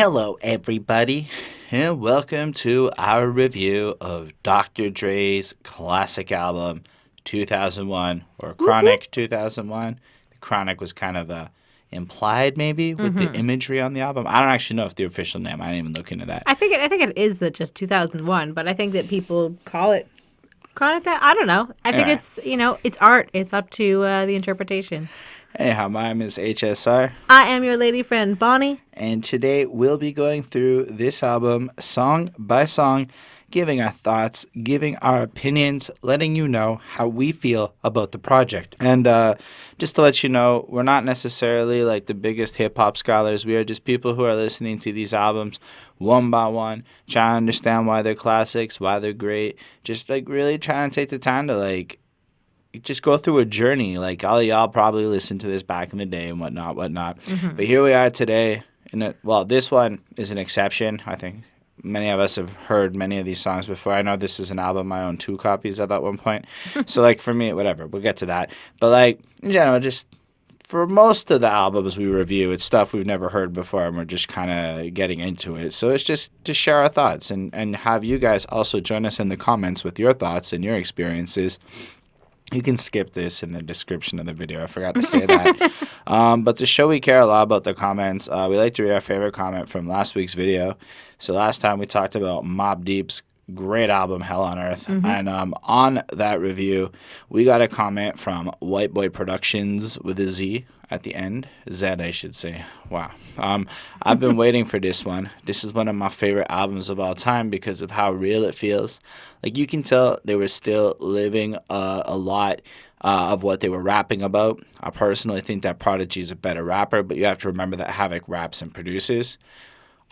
Hello, everybody, and welcome to our review of Dr. Dre's classic album, 2001, or Chronic 2001. The Chronic was kind of implied, maybe, with the imagery on the album. I don't actually know if the official name. I didn't even look into that. I think it is that just 2001, but I think that people call it Chronic. I don't know. I think it's it's art. It's up to the interpretation. Anyhow, my name is HSR. I am your lady friend, Bonnie. And today we'll be going through this album song by song, giving our thoughts, giving our opinions, letting you know how we feel about the project. And just to let you know, we're not necessarily like the biggest hip-hop scholars. We are just people who are listening to these albums one by one, trying to understand why they're classics, why they're great. Just like really trying to take the time to like just go through a journey. Like all y'all probably listened to this back in the day and whatnot. But here we are today. Well, this one is an exception. I think many of us have heard many of these songs before. I know this is an album I own 2 copies of at one point. So like for me, whatever, we'll get to that. But like in general, just for most of the albums we review, it's stuff we've never heard before and we're just kind of getting into it. So it's just to share our thoughts and have you guys also join us in the comments with your thoughts and your experiences. You can skip this in the description of the video. I forgot to say that. But to show we care a lot about the comments, we like to read our favorite comment from last week's video. So last time we talked about Mobb Deep's great album, Hell on Earth. And on that review, we got a comment from White Boy Productions with a Z at the end. Z, I should say. Wow. I've been waiting for this one. This is one of my favorite albums of all time because of how real it feels. Like you can tell they were still living a lot of what they were rapping about. I personally think that Prodigy is a better rapper, but you have to remember that Havoc raps and produces.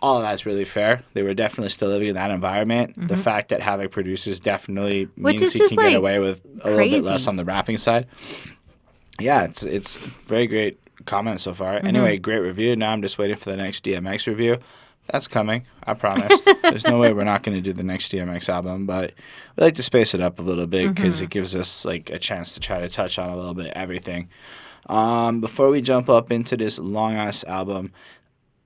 All of that's really fair. They were definitely still living in that environment. The fact that Havoc produces definitely means he can get away with a little bit less on the rapping side. Yeah, it's very great comment so far. Anyway, great review. Now I'm just waiting for the next DMX review. That's coming, I promise. There's no way we're not going to do the next DMX album, but we like to space it up a little bit because it gives us like a chance to try to touch on a little bit everything. Before we jump up into this long-ass album,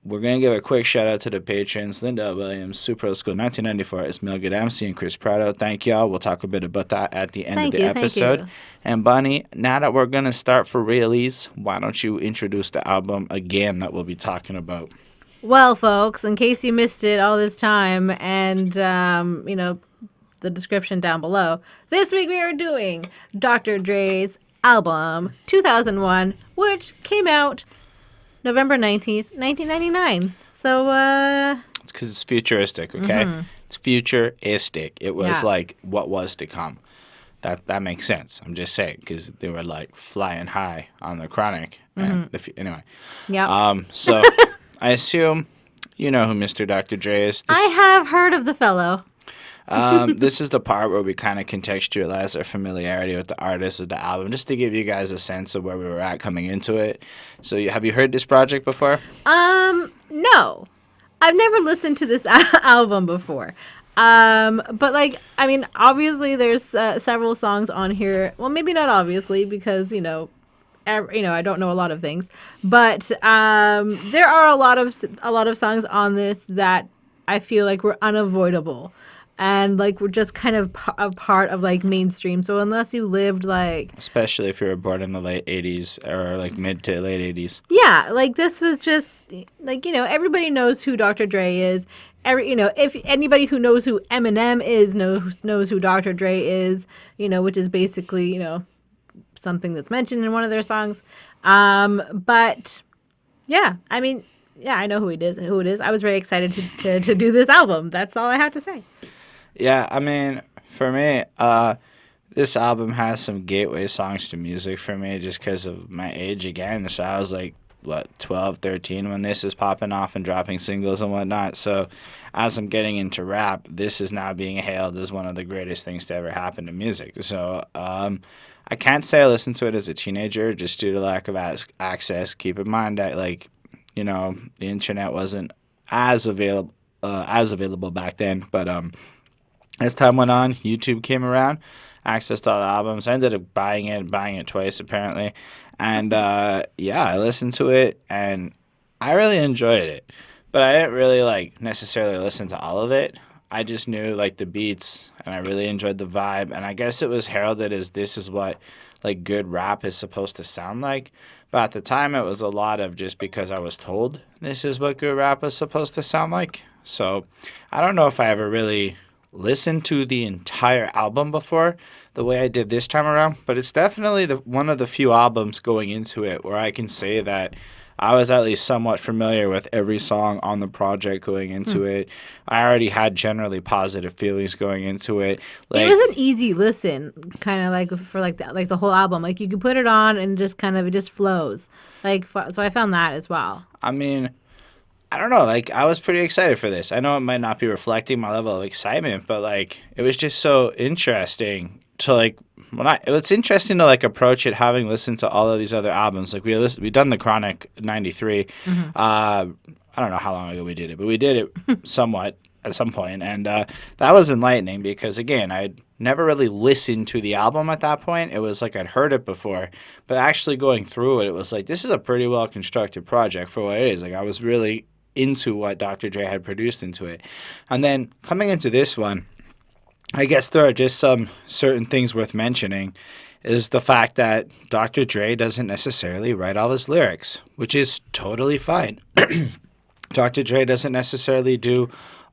we're going to give a quick shout-out to the patrons, Linda Williams, Super Old School 1994, Ismail Gadamsi, and Chris Prado. Thank y'all. We'll talk a bit about that at the end of the episode. Thank you. And Bunny, now that we're going to start for realies, why don't you introduce the album again that we'll be talking about? Well, folks, in case you missed it all this time and, the description down below, this week we are doing Dr. Dre's album 2001, which came out November 19th, 1999. So, it's because it's futuristic, okay? It's futuristic. It was like what was to come. That makes sense. I'm just saying because they were like flying high on the Chronic. And anyway. Yeah. So I assume you know who Mr. Dr. Dre is. I have heard of the fellow. This is the part where we kind of contextualize our familiarity with the artist of the album, just to give you guys a sense of where we were at coming into it. So, have you heard this project before? No, I've never listened to this album before. But like, I mean, obviously, there's several songs on here. Well, maybe not obviously because I don't know a lot of things, but there are a lot of songs on this that I feel like were unavoidable. And, like, we're just kind of a part of, like, mainstream. So unless you lived, like... Especially if you were born in the late 80s or, like, mid to late 80s. Yeah, like, this was just, like, everybody knows who Dr. Dre is. If anybody who knows who Eminem is knows who Dr. Dre is, which is basically, something that's mentioned in one of their songs. But, yeah, I mean, yeah, I know who it is. I was very excited to do this album. That's all I have to say. Yeah, I mean, for me, this album has some gateway songs to music for me just because of my age again. So I was like, 12, 13 when this is popping off and dropping singles and whatnot. So as I'm getting into rap, this is now being hailed as one of the greatest things to ever happen to music. So I can't say I listened to it as a teenager just due to lack of access. Keep in mind that, the internet wasn't as available back then. But as time went on, YouTube came around, accessed all the albums. I ended up buying it twice apparently. And I listened to it and I really enjoyed it. but I didn't really like necessarily listen to all of it. I just knew like the beats, and I really enjoyed the vibe. And I guess it was heralded as this is what like good rap is supposed to sound like. But at the time, it was a lot of just because I was told this is what good rap is supposed to sound like. So I don't know if I ever really listened to the entire album before the way I did this time around, but it's definitely one of the few albums going into it where I can say that I was at least somewhat familiar with every song on the project going into it. I already had generally positive feelings going into it. It was an easy listen, kind of like for like the whole album. Like you could put it on and just kind of it just flows. Like so, I found that as well. I mean, I don't know. Like I was pretty excited for this. I know it might not be reflecting my level of excitement, but like it was just so interesting to like. It's interesting to like approach it having listened to all of these other albums. Like we done the Chronic '93. I don't know how long ago we did it, but we did it somewhat at some point, and that was enlightening because again, I'd never really listened to the album at that point. It was like I'd heard it before, but actually going through it, it was like this is a pretty well constructed project for what it is. Like I was really into what Dr. Dre had produced into it, and then coming into this one. I guess there are just some certain things worth mentioning is the fact that Dr. Dre doesn't necessarily write all his lyrics, which is totally fine. Dr. Dre doesn't necessarily do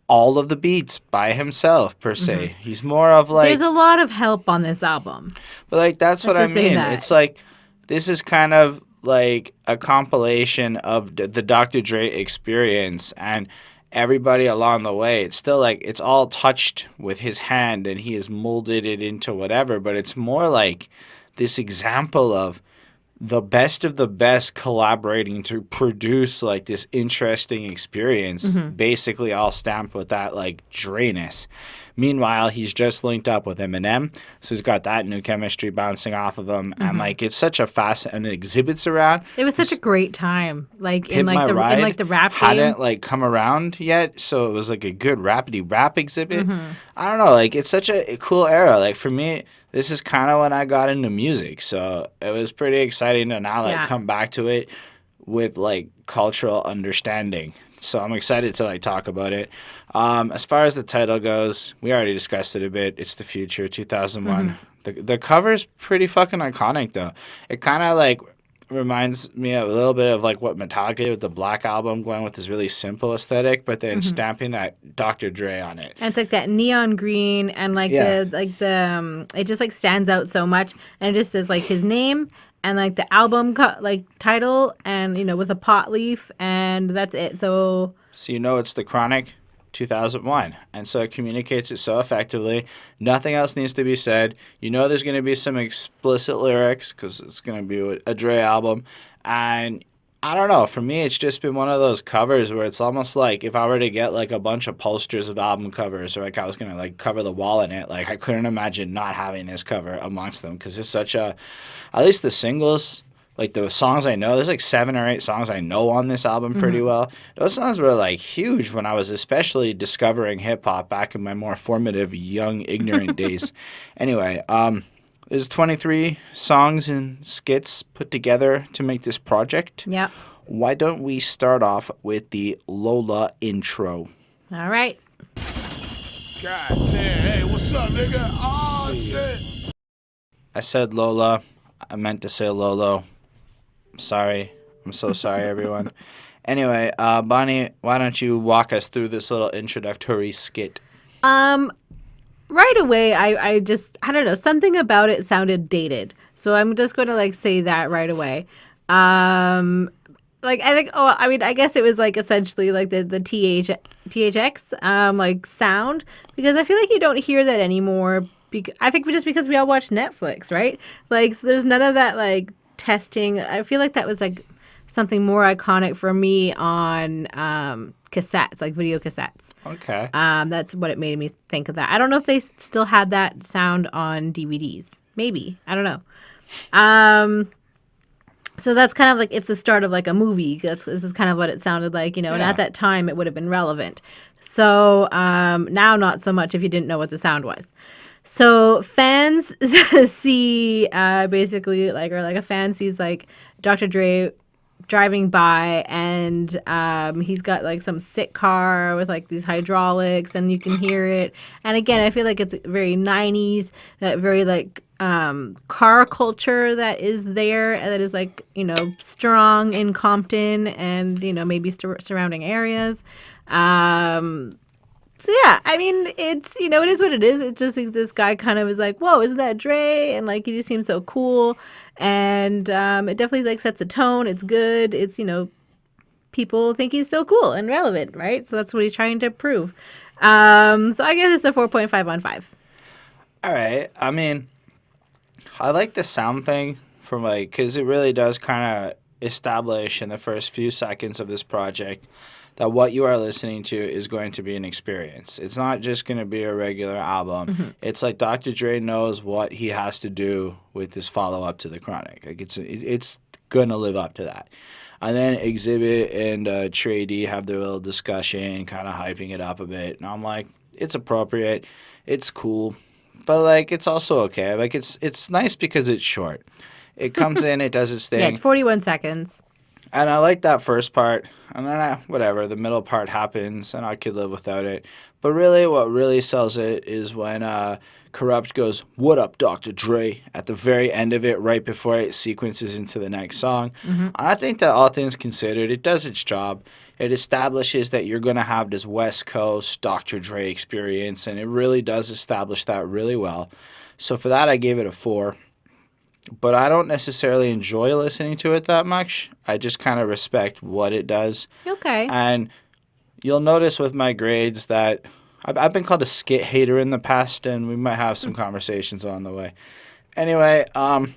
all of the beats by himself, per se. He's more of like... There's a lot of help on this album. But like that's what I mean. It's like this is kind of like a compilation of the Dr. Dre experience and... everybody along the way, it's still like it's all touched with his hand and he has molded it into whatever, but it's more like this example of the best collaborating to produce like this interesting experience, basically all stamped with that like Dre-ness. Meanwhile, he's just linked up with Eminem, so he's got that new chemistry bouncing off of him, and like it's such a fast and Xzibit's around. It was such a great time, like in like the rap game. Hadn't like come around yet, so it was like a good rapidy rap Xzibit. I don't know, like it's such a cool era. Like for me, this is kind of when I got into music, so it was pretty exciting to now like come back to it with like cultural understanding. So I'm excited to like talk about it. As far as the title goes, we already discussed it a bit. It's The Future, 2001. The cover's pretty fucking iconic though. It kind of like reminds me a little bit of like what Metallica did with the Black Album, going with this really simple aesthetic, but then stamping that Dr. Dre on it. And it's like that neon green and like the it just like stands out so much, and it just says like his name and like the album like title and you know with a pot leaf, and that's it. So you know it's the Chronic 2001, and so it communicates it so effectively. Nothing else needs to be said. You know there's going to be some explicit lyrics because it's going to be a Dre album, and I don't know, for me it's just been one of those covers where it's almost like if I were to get like a bunch of posters of album covers, or like I was going to like cover the wall in it, like I couldn't imagine not having this cover amongst them because it's such a, at least the singles, like the songs I know, there's like 7 or 8 songs I know on this album pretty well. Those songs were like huge when I was especially discovering hip hop back in my more formative, young, ignorant days. Anyway, there's 23 songs and skits put together to make this project. Yeah. Why don't we start off with the Lola intro? All right. God damn, hey, what's up, nigga? Oh, shit. I said Lola. I meant to say Lolo. Sorry. I'm so sorry, everyone. Anyway, Bonnie, why don't you walk us through this little introductory skit? Right away, I don't know, something about it sounded dated. So I'm just going to like say that right away. Like I think, I guess it was like essentially like the THX like sound, because I feel like you don't hear that anymore. I think just because we all watch Netflix, right? Like so there's none of that like testing. I feel like that was like something more iconic for me on cassettes, like video cassettes. Okay. That's what it made me think of that. I don't know if they still had that sound on DVDs. Maybe. I don't know. So that's kind of like, it's the start of like a movie. This is kind of what it sounded like, you know, and at that time it would have been relevant. So now not so much if you didn't know what the sound was. So fans see basically like, or like a fan sees like Dr. Dre driving by, and he's got like some sick car with like these hydraulics, and you can hear it. And again, I feel like it's very 90s, that very like car culture that is there, that is like, you know, strong in Compton and, you know, maybe surrounding areas. So yeah, I mean, it's, you know, it is what it is. It's just like, this guy kind of is like, whoa, isn't that Dre? And like, he just seems so cool. And it definitely like sets a tone. It's good. It's, you know, people think he's so cool and relevant, right? So that's what he's trying to prove. So I guess it's a 4.5 on 5. All right. I mean, I like the sound thing from like, because it really does kind of establish in the first few seconds of this project that what you are listening to is going to be an experience. It's not just going to be a regular album. Mm-hmm. It's like Dr. Dre knows what he has to do with this follow-up to The Chronic. Like it's going to live up to that. And then Xzibit and Traci have their little discussion, kind of hyping it up a bit. And I'm like, it's appropriate. It's cool. But, like, it's also okay. Like, it's nice because it's short. It comes in, it does its thing. Yeah, it's 41 seconds. And I like that first part. And then, whatever, the middle part happens, and I could live without it. But really, what really sells it is when Kurupt goes, "What up, Dr. Dre?" at the very end of it, right before it sequences into the next song. Mm-hmm. I think that all things considered, it does its job. It establishes that you're going to have this West Coast Dr. Dre experience, and it really does establish that really well. So for that, I gave it a 4. But I don't necessarily enjoy listening to it that much. I just kind of respect what it does. Okay. And you'll notice with my grades that I've been called a skit hater in the past, and we might have some conversations on the way. Anyway, I'd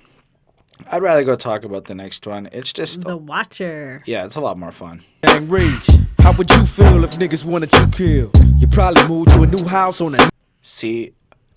rather go talk about the next one. It's just... The Watcher. Yeah, it's a lot more fun. Gang rage. How would you feel if niggas wanted you killed? You probably moved to a new house on a... See,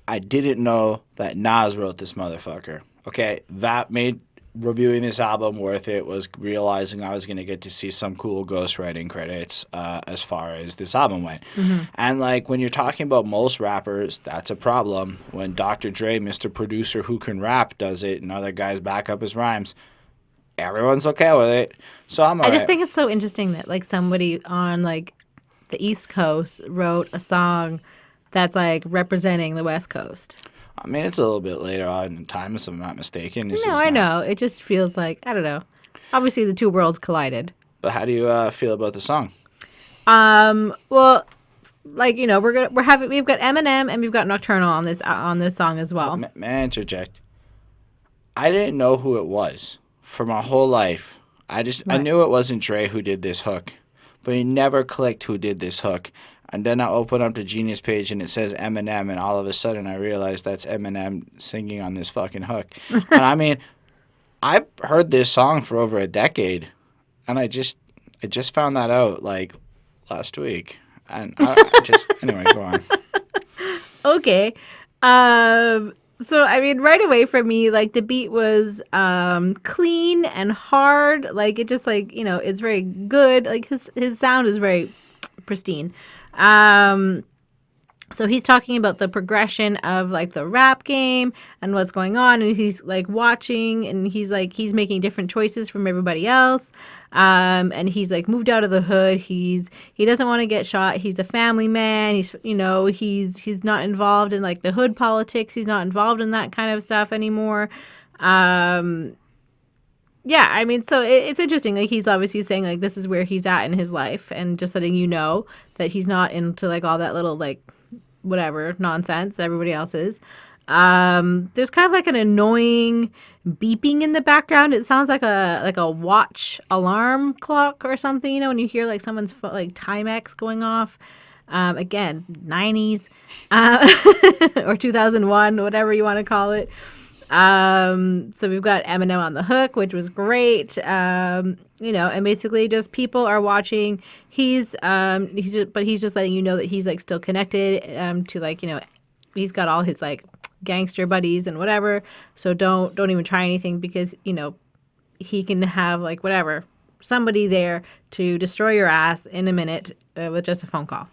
I didn't know that Nas wrote this motherfucker. Okay, that made reviewing this album worth it, was realizing I was going to get to see some cool ghostwriting credits as far as this album went. Mm-hmm. And, like, when you're talking about most rappers, that's a problem. When Dr. Dre, Mr. Producer Who Can Rap, does it and other guys back up his rhymes, everyone's okay with it. So I'm all I just right. think it's so interesting that, like, somebody on, like, the East Coast wrote a song that's, like, representing the West Coast. I mean, it's a little bit later on in time, if I'm not mistaken. No, I know. It just feels like, I don't know. Obviously, the two worlds collided. But how do you feel about the song? Well, like, you know, we've got Eminem and we've got Knoc-Turn'al on this song as well. May I interject? I didn't know who it was for my whole life. I knew it wasn't Dre who did this hook, but he never clicked who did this hook. And then I open up the Genius page and it says Eminem, and all of a sudden I realized that's Eminem singing on this fucking hook. And I mean, I've heard this song for over a decade, and I just found that out like last week. And anyway, go on. Okay. So, I mean, right away for me, like, the beat was clean and hard. Like, it just, like, you know, it's very good. Like, his sound is very pristine. So he's talking about the progression of, like, the rap game and what's going on, and he's, like, watching, and he's making different choices from everybody else. And he's, like, moved out of the hood. He doesn't want to get shot. He's a family man. He's not involved in, like, the hood politics. He's not involved in that kind of stuff anymore. Yeah, I mean, so it's interesting. Like, he's obviously saying, like, this is where he's at in his life, and just letting you know that he's not into, like, all that little, like, whatever nonsense that everybody else is. There's kind of like an annoying beeping in the background. It sounds like a watch alarm clock or something, you know, when you hear, like, someone's like Timex going off. Again, 90s or 2001, whatever you want to call it. So we've got Eminem on the hook, which was great. You know, and basically just people are watching. He's just letting you know that he's, like, still connected to, like, you know, he's got all his, like, gangster buddies and whatever. So don't even try anything, because, you know, he can have, like, whatever, somebody there to destroy your ass in a minute with just a phone call.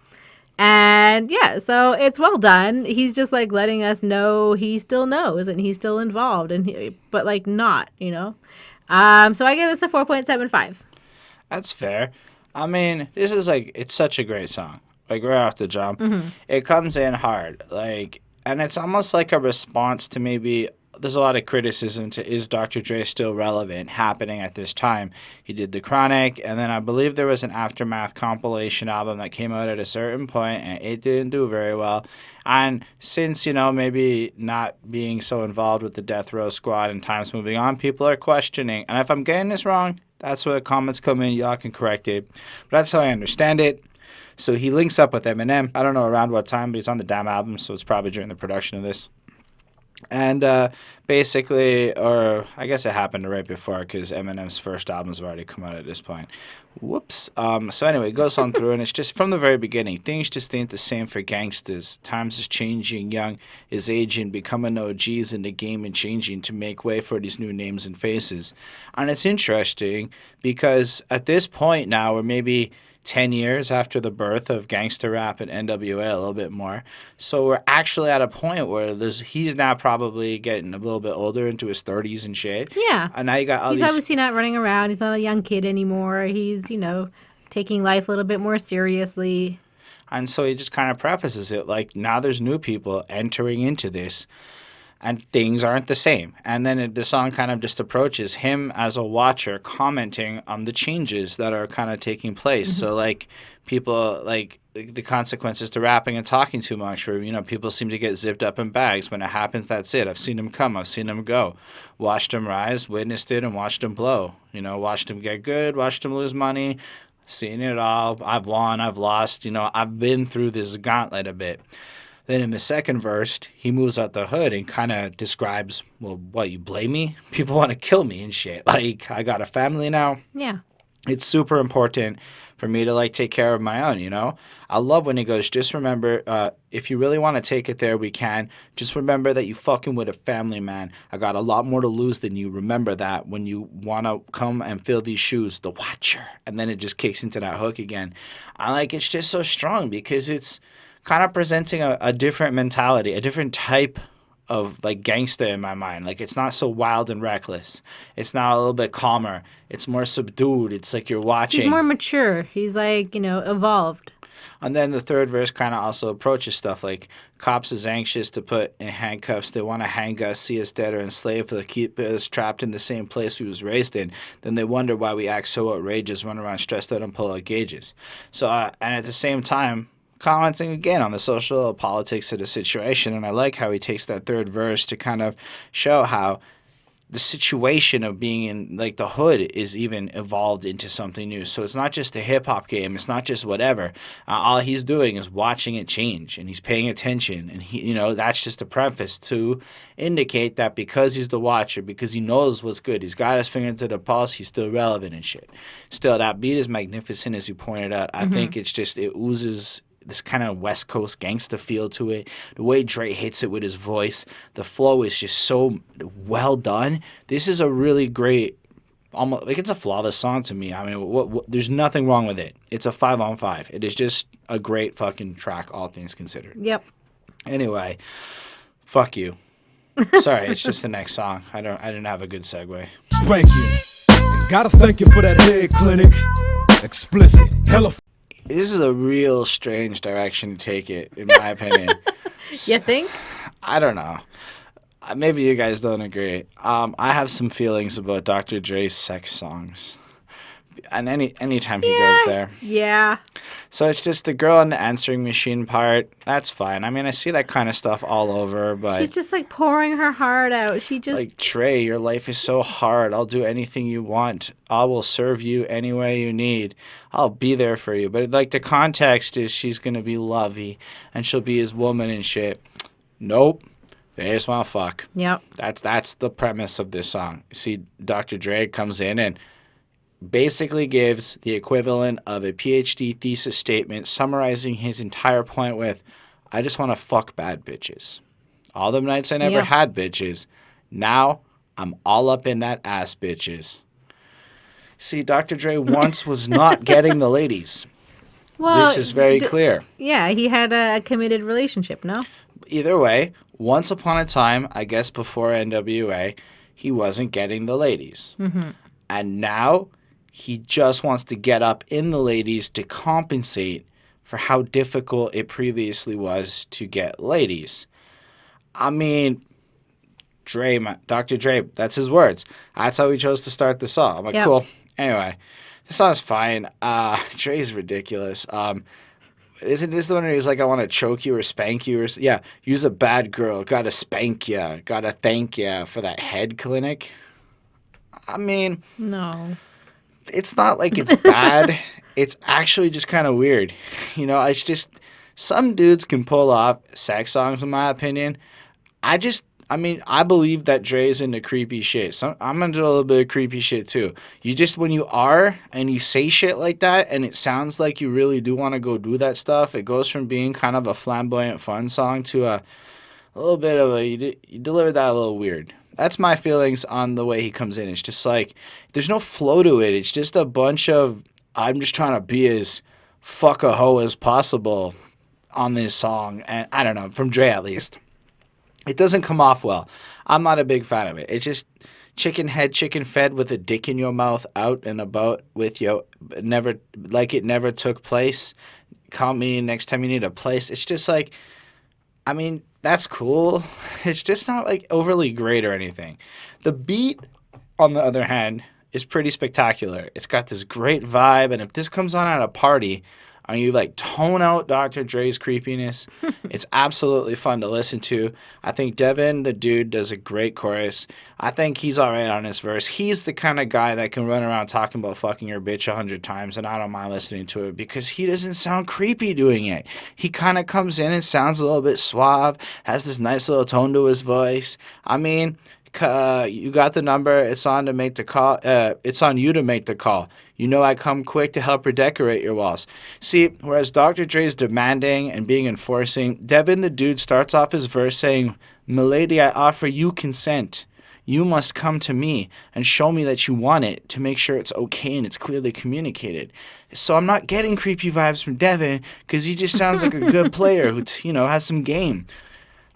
And yeah, so it's well done. He's just, like, letting us know he still knows and he's still involved, but, like, not, you know. So I give this a 4.75. That's fair. I mean, this is like, it's such a great song. Like, right off the jump. Mm-hmm. It comes in hard. Like, and it's almost like a response to maybe, there's a lot of criticism to, is Dr. Dre still relevant, happening at this time? He did The Chronic, and then I believe there was an Aftermath compilation album that came out at a certain point, and it didn't do very well. And since, maybe not being so involved with the Death Row Squad and times moving on, people are questioning. And if I'm getting this wrong, that's where the comments come in. Y'all can correct it. But that's how I understand it. So he links up with Eminem. I don't know around what time, but he's on the Damn album, so it's probably during the production of this. And basically, or I guess it happened right before because Eminem's first album's already come out at this point. Whoops. So anyway, it goes on through, and it's just from the very beginning. Things just ain't the same for gangsters. Times is changing, young is aging, becoming OGs in the game and changing to make way for these new names and faces. And it's interesting because at this point now, we're maybe 10 years after the birth of gangster rap and NWA, a little bit more. So we're actually at a point where he's now probably getting a little bit older, into his 30s and shit. Yeah. And now you got all He's these... obviously not running around. He's not a young kid anymore. He's, taking life a little bit more seriously. And so he just kind of prefaces it like, now there's new people entering into this, and things aren't the same. And then the song kind of just approaches him as a watcher commenting on the changes that are kind of taking place. Mm-hmm. So, like, people, like, the consequences to rapping and talking too much, where, people seem to get zipped up in bags. When it happens, that's it. I've seen him come. I've seen him go. Watched him rise, witnessed it, and watched him blow. Watched him get good, watched him lose money. Seen it all. I've won, I've lost. I've been through this gauntlet a bit. Then in the second verse, he moves out the hood and kind of describes, well, what, you blame me? People want to kill me and shit. Like, I got a family now. Yeah. It's super important for me to, like, take care of my own, I love when he goes, just remember, if you really want to take it there, we can. Just remember that you fucking with a family, man. I got a lot more to lose than you. Remember that when you want to come and fill these shoes, the watcher. And then it just kicks into that hook again. It's just so strong because it's kind of presenting a different mentality, a different type of, like, gangster in my mind. Like, it's not so wild and reckless. It's now a little bit calmer. It's more subdued. It's like you're watching. He's more mature. He's, like, evolved. And then the third verse kind of also approaches stuff like, cops is anxious to put in handcuffs. They want to hang us, see us dead or enslaved, to keep us trapped in the same place we was raised in. Then they wonder why we act so outrageous, run around stressed out and pull out gauges. So, and at the same time, commenting again on the social politics of the situation. And I like how he takes that third verse to kind of show how the situation of being in, like, the hood is even evolved into something new. So it's not just a hip-hop game. It's not just whatever. All he's doing is watching it change, and he's paying attention. And, he, that's just a preface to indicate that because he's the watcher, because he knows what's good, he's got his finger to the pulse, he's still relevant and shit. Still, that beat is magnificent, as you pointed out. I think it's just, it oozes this kind of West Coast gangster feel to it. The way Dre hits it with his voice, the flow is just so well done. This is a really great, almost like, it's a flawless song to me. I mean, there's nothing wrong with it. It's a 5 on 5. It is just a great fucking track, all things considered. Yep. Anyway, fuck you. Sorry, it's just the next song. I didn't have a good segue. Spank you. Gotta thank you for that head clinic. Explicit. Hella. This is a real strange direction to take it, in my opinion. You think? I don't know. Maybe you guys don't agree. I have some feelings about Dr. Dre's sex songs. And anytime he goes there. Yeah. So it's just the girl on the answering machine part. That's fine. I mean, I see that kind of stuff all over, but she's just, like, pouring her heart out. She just, like, Trey, your life is so hard. I'll do anything you want. I will serve you any way you need. I'll be there for you. But, like, the context is she's gonna be lovey and she'll be his woman and shit. Nope. They just want to fuck. Yep. That's the premise of this song. You see, Dr. Dre comes in and basically gives the equivalent of a PhD thesis statement summarizing his entire point with, I just want to fuck bad bitches. All the nights I never had bitches. Now I'm all up in that ass bitches. See, Dr. Dre once was not getting the ladies. Well, this is very clear. Yeah, he had a committed relationship, no? Either way, once upon a time, I guess before NWA, he wasn't getting the ladies. And now he just wants to get up in the ladies to compensate for how difficult it previously was to get ladies. I mean, Dr. Dre, that's his words. That's how he chose to start the song. I'm like, Yep. cool. Anyway, the song's fine. Dre's ridiculous. Isn't this the one where he's like, I want to choke you or spank you? Yeah, use a bad girl. Gotta spank ya. Gotta thank ya for that head clinic. I mean, No. it's not like it's bad. It's actually just kind of weird. You know, it's just some dudes can pull off sex songs, in my opinion. I believe that Dre's into creepy shit. I'm into a little bit of creepy shit too. When you are and you say shit like that and it sounds like you really do want to go do that stuff, it goes from being kind of a flamboyant fun song to a little bit of you deliver that a little weird. That's my feelings on the way he comes in. It's just like, there's no flow to it. It's just a bunch of, I'm just trying to be as fuck a hoe as possible on this song. And I don't know, from Dre at least. It doesn't come off well. I'm not a big fan of it. It's just chicken head, chicken fed with a dick in your mouth out and about with you. It never took place. Call me next time you need a place. It's just like, I mean, that's cool. It's just not like overly great or anything. The beat, on the other hand, is pretty spectacular. It's got this great vibe, and if this comes on at a party and you like tone out Dr. Dre's creepiness, it's absolutely fun to listen to. I think Devin, the dude, does a great chorus. I think he's all right on his verse. He's the kind of guy that can run around talking about fucking your bitch 100 times, and I don't mind listening to it because he doesn't sound creepy doing it. He kind of comes in and sounds a little bit suave, has this nice little tone to his voice. I mean, you got the number. It's on to make the call. It's on you to make the call. You know I come quick to help redecorate your walls. See, whereas Dr. Dre's demanding and being enforcing, Devin the dude starts off his verse saying, "Milady, I offer you consent. You must come to me and show me that you want it to make sure it's okay and it's clearly communicated." So I'm not getting creepy vibes from Devin because he just sounds like a good player who, has some game.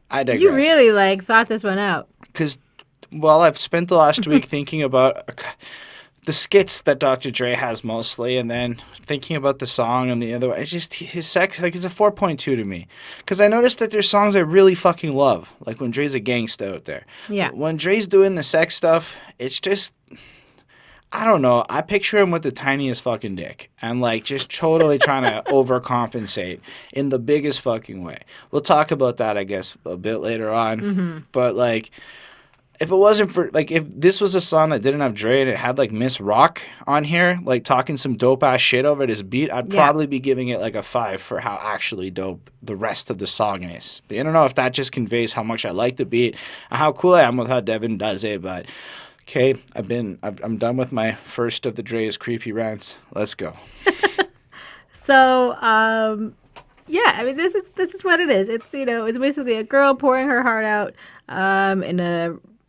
I digress. You really thought this one out. Because, well, I've spent the last week thinking about the skits that Dr. Dre has mostly, and then thinking about the song and the other way. It's just his sex, it's a 4.2 to me. Because I noticed that there's songs I really fucking love, like when Dre's a gangsta out there. Yeah. When Dre's doing the sex stuff, it's just, I don't know. I picture him with the tiniest fucking dick and just totally trying to overcompensate in the biggest fucking way. We'll talk about that, I guess, a bit later on. Mm-hmm. But if it wasn't for, if this was a song that didn't have Dre and it had, Miss Rock on here, talking some dope-ass shit over this beat, I'd probably be giving it, a 5 for how actually dope the rest of the song is. But I don't know if that just conveys how much I like the beat and how cool I am with how Devin does it, but, okay, I'm done with my first of the Dre's creepy rants. Let's go. So, yeah, I mean, this is what it is. It's, it's basically a girl pouring her heart out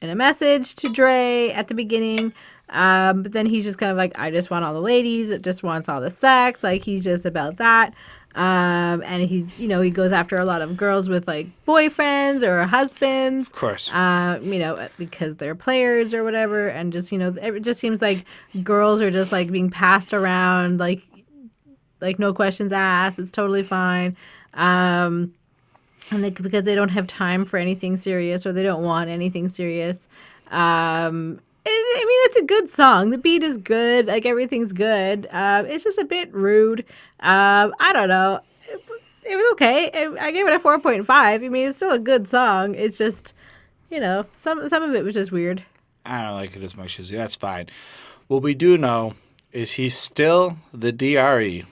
in a message to Dre at the beginning. But then he's just kind of like, I just want all the ladies. It just wants all the sex. He's just about that. And he's, he goes after a lot of girls with boyfriends or husbands. Of course. Because they're players or whatever. And just, it just seems like girls are just being passed around, no questions asked. It's totally fine. And because they don't have time for anything serious or they don't want anything serious. It's a good song. The beat is good. Everything's good. It's just a bit rude. I don't know. It was okay. I gave it a 4.5. I mean, it's still a good song. It's just, some of it was just weird. I don't like it as much as you. That's fine. What we do know is he's still the D.R.E.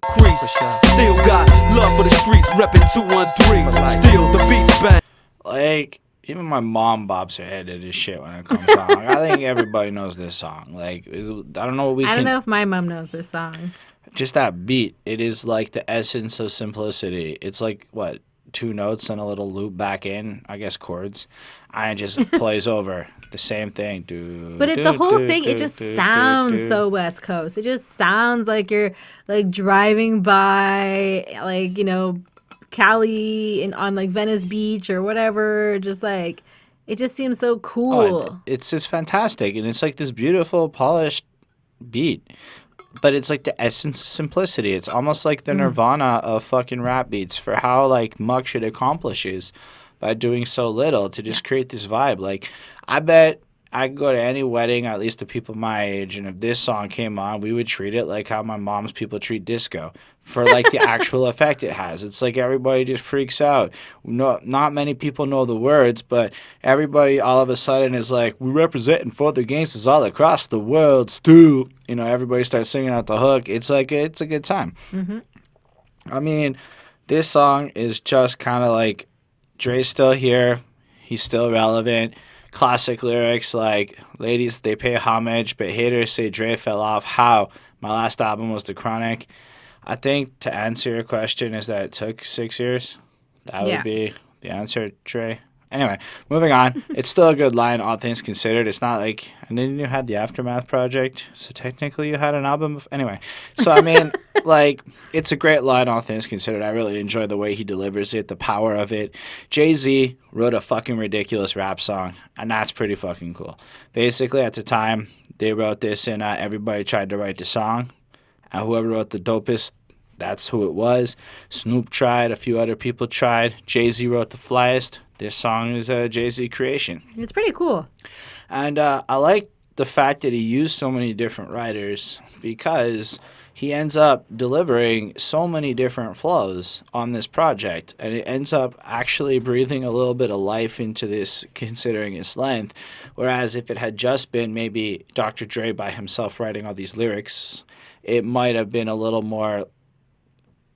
Crease. Still got love for the streets, reppin' 213. Still the beats bang. Even my mom bobs her head at this shit when it comes on. I think everybody knows this song. I don't know what we can... I don't know if my mom knows this song. Just that beat. It is the essence of simplicity. It's what? 2 notes and a little loop back in, I guess chords. And it just plays over the same thing. But the whole thing, it just sounds so West Coast. It just sounds like you're driving by, Cali on Venice Beach or whatever. Just it It just seems so Oh, cool. it's just fantastic, and it's like this beautiful, polished beat. But it's like the essence of simplicity. It's almost like the nirvana of fucking rap beats for how like much it accomplishes by doing so little to just create this vibe. Like, I bet I could go to any wedding, at least the people my age, and if this song came on, we would treat it like how my mom's people treat disco for like the actual effect it has. It's like everybody just freaks out. No, not many people know the words, but everybody all of a sudden is like, "We representing for the gangsters all across the world, Stu." You know, everybody starts singing out the hook. It's like it's a good time. I mean, this song is just kind of like Dre's still here, he's still relevant. Classic lyrics like, "Ladies, they pay homage, but haters say Dre fell off. How? My last album was The Chronic." I think to answer your question is that it took 6 years. That Yeah. would be the answer, Dre. Anyway, moving on. It's still a good line, all things considered. It's not like, and then you had the Aftermath project, so technically you had an album. Anyway, so I mean, like, it's a great line, all things considered. I really enjoy the way he delivers it, the power of it. Jay-Z wrote a fucking ridiculous rap song, and that's pretty fucking cool. Basically, at the time, they wrote this, and everybody tried to write the song, and whoever wrote the dopest, that's who it was. Snoop tried, a few other people tried. Jay-Z wrote the flyest. This song is a Jay-Z creation. It's pretty cool. And I like the fact that he used so many different writers because he ends up delivering so many different flows on this project. And it ends up actually breathing a little bit of life into this, considering its length. Whereas if it had just been maybe Dr. Dre by himself writing all these lyrics, it might have been a little more,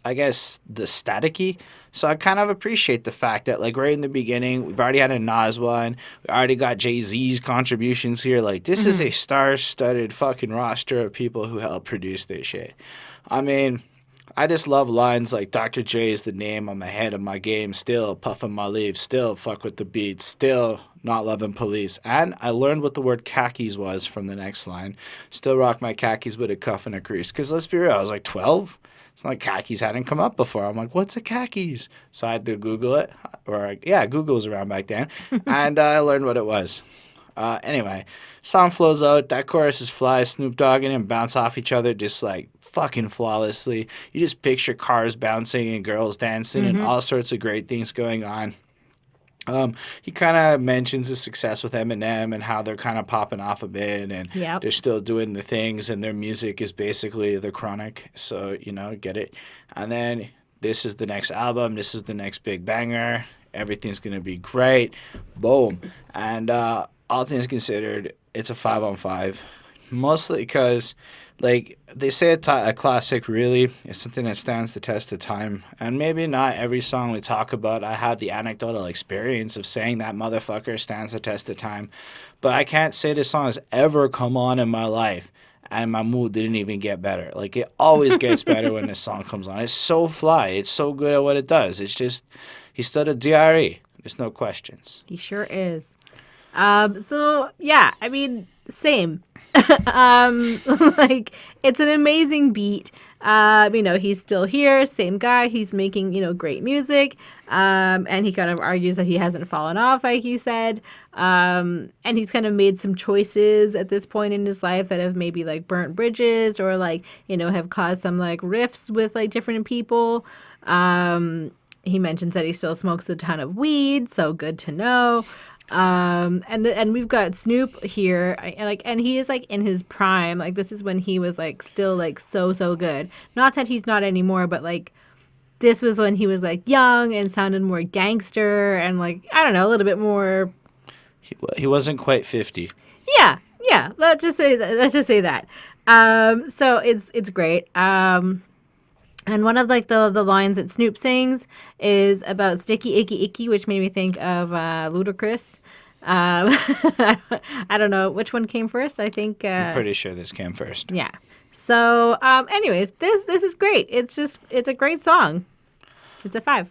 I guess, the staticky. So I kind of appreciate the fact that, like, right in the beginning, we've already had a Nas one. We already got Jay-Z's contributions here. Like, this is a star-studded fucking roster of people who helped produce this shit. I mean, I just love lines like, "Dr. J is the name, I'm ahead of my game, still puffing my leaves, still fuck with the beats, still not loving police." And I learned what the word khakis was from the next line. "Still rock my khakis with a cuff and a crease." Because let's be real, I was like 12. It's not like khakis hadn't come up before. I'm like, what's a khakis? So I had to Google it. Or, yeah, Google was around back then. And I learned what it was. Anyway, song flows out. That chorus is fly. Snoop Dogg and him bounce off each other just like fucking flawlessly. You just picture cars bouncing and girls dancing and all sorts of great things going on. He kind of mentions his success with Eminem and how they're kind of popping off a bit and Yep. they're still doing the things and their music is basically the Chronic. So, you know, get it. And then this is the next album. This is the next big banger. Everything's going to be great. Boom. And all things considered, it's a 5 on 5. Mostly because, like, they say a classic really is something that stands the test of time. And maybe not every song we talk about, I had the anecdotal experience of saying that motherfucker stands the test of time. But I can't say this song has ever come on in my life and my mood didn't even get better. Like, it always gets better when this song comes on. It's so fly. It's so good at what it does. It's just, he's still a D.R.E. There's no questions. He sure is. So yeah, I mean, same. Like, it's an amazing beat. You know, he's still here, same guy. He's making, you know, great music. And he kind of argues that he hasn't fallen off, like you said. And he's kind of made some choices at this point in his life that have maybe like burnt bridges or like, you know, have caused some like rifts with like different people. He mentions that he still smokes a ton of weed, so good to know. And we've got Snoop here, and he is like in his prime. Like, this is when he was like still like so good. Not that he's not anymore, but like this was when he was like young and sounded more gangster and like, I don't know, a little bit more. He wasn't quite 50. Yeah. Let's just say that. So it's great. And one of like the lines that Snoop sings is about sticky, icky, icky, which made me think of Ludacris. I don't know which one came first. I think I'm pretty sure this came first. yeah. So, anyways, this is great. It's a great song. It's a 5.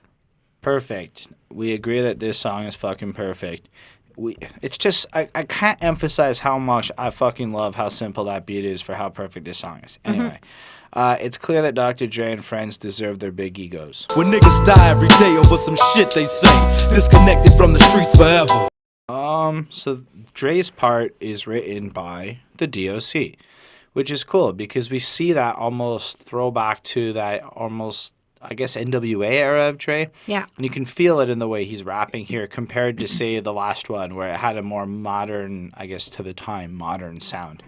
Perfect. We agree that this song is fucking perfect. It's just, I can't emphasize how much I fucking love how simple that beat is for how perfect this song is. Anyway, it's clear that Dr. Dre and friends deserve their big egos. When niggas die every day over some shit they say, disconnected from the streets forever. So Dre's part is written by the DOC, which is cool because we see that almost throwback to that almost, I guess, NWA era of Dre. Yeah. And you can feel it in the way he's rapping here compared to, say, the last one where it had a more modern, I guess, to the time, modern sound.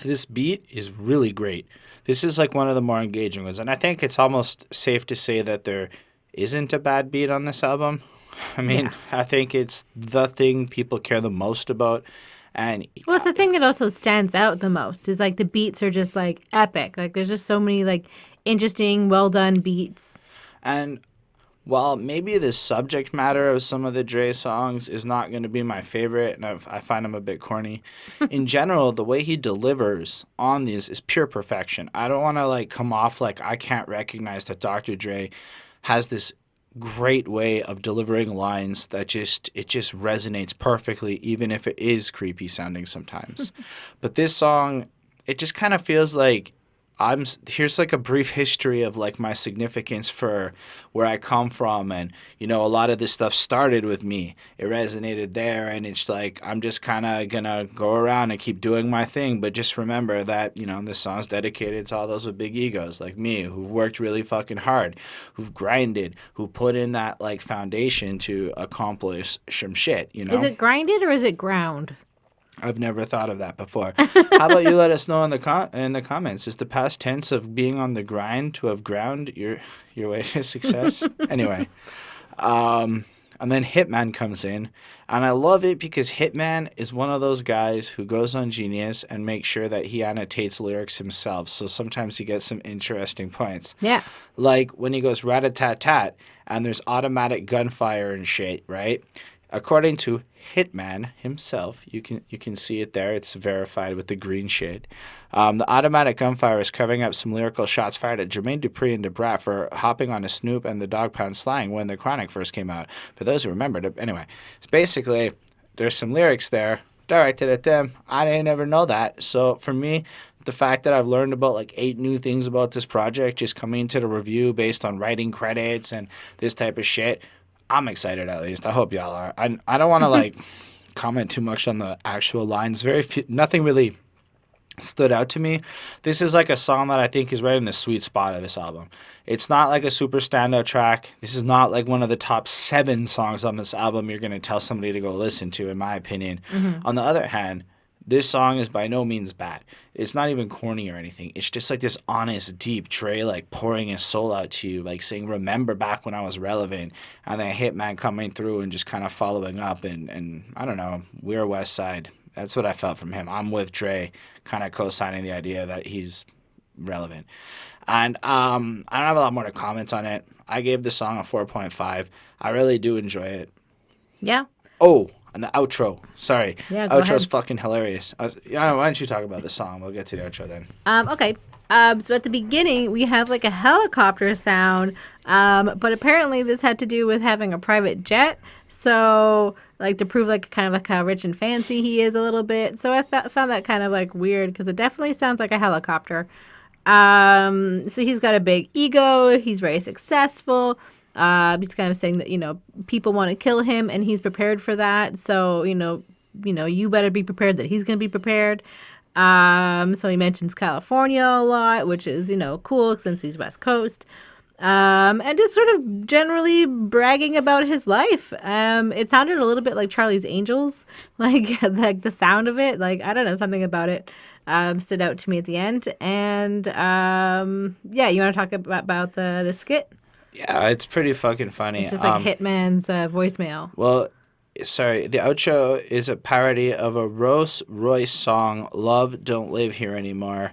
This beat is really great. This is like one of the more engaging ones. And I think it's almost safe to say that there isn't a bad beat on this album. I mean, I think it's the thing people care the most about. And Well, it's the thing that also stands out the most is like the beats are just like epic. Like there's just so many like interesting, well done beats. And while maybe the subject matter of some of the Dre songs is not going to be my favorite, and I find them a bit corny, in general, the way he delivers on these is pure perfection. I don't want to like come off like I can't recognize that Dr. Dre has this great way of delivering lines that just resonates perfectly, even if it is creepy sounding sometimes. But this song, it just kind of feels like here's like a brief history of like my significance for where I come from, and a lot of this stuff started with me. It resonated there, and it's like I'm just kind of gonna go around and keep doing my thing, but just remember that this song's dedicated to all those with big egos like me, who've worked really fucking hard, who've grinded, who put in that like foundation to accomplish some shit. Is it grinded or is it ground? I've never thought of that before. How about you let us know in the comments? Is the past tense of being on the grind to have ground your way to success? Anyway, and then Hittman comes in, and I love it because Hittman is one of those guys who goes on Genius and makes sure that he annotates lyrics himself. So sometimes he gets some interesting points. Yeah. Like when he goes rat-a-tat-tat, and there's automatic gunfire and shit, right? According to Hittman himself, you can see it there. It's verified with the green shade. The automatic gunfire is covering up some lyrical shots fired at Jermaine Dupri and DeBrat for hopping on a Snoop and the Dog Pound slang when the Chronic first came out. For those who remembered it, anyway, it's basically there's some lyrics there directed at them. I didn't ever know that. So for me, the fact that I've learned about like 8 new things about this project just coming into the review based on writing credits and this type of shit, I'm excited at least. I hope y'all are. I don't want to like comment too much on the actual lines. Nothing really stood out to me. This is like a song that I think is right in the sweet spot of this album. It's not like a super standout track. This is not like one of the top 7 songs on this album you're going to tell somebody to go listen to, in my opinion. Mm-hmm. On the other hand, this song is by no means bad. It's not even corny or anything. It's just like this honest, deep Dre like pouring his soul out to you, like saying, remember back when I was relevant, and then Hittman coming through and just kind of following up, and I don't know, we're West Side. That's what I felt from him. I'm with Dre, kind of co-signing the idea that he's relevant. And I don't have a lot more to comment on it. I gave the song a 4.5. I really do enjoy it. Yeah. Oh, and the outro. Sorry. Yeah, go Outro's ahead. Fucking hilarious. Why don't you talk about the song? We'll get to the outro then. Okay. So at the beginning, we have like a helicopter sound, but apparently this had to do with having a private jet. So like to prove like kind of like how rich and fancy he is a little bit. So I found that kind of like weird because it definitely sounds like a helicopter. So he's got a big ego. He's very successful. He's kind of saying that, people want to kill him and he's prepared for that. So, you better be prepared that he's going to be prepared. So he mentions California a lot, which is, cool since he's West Coast. And just sort of generally bragging about his life. It sounded a little bit like Charlie's Angels, like the sound of it. Like, I don't know, something about it stood out to me at the end. And yeah, you want to talk about the skit? Yeah, it's pretty fucking funny. It's just like Hittman's voicemail. Well, sorry, the outro is a parody of a Rolls Royce song, Love Don't Live Here Anymore.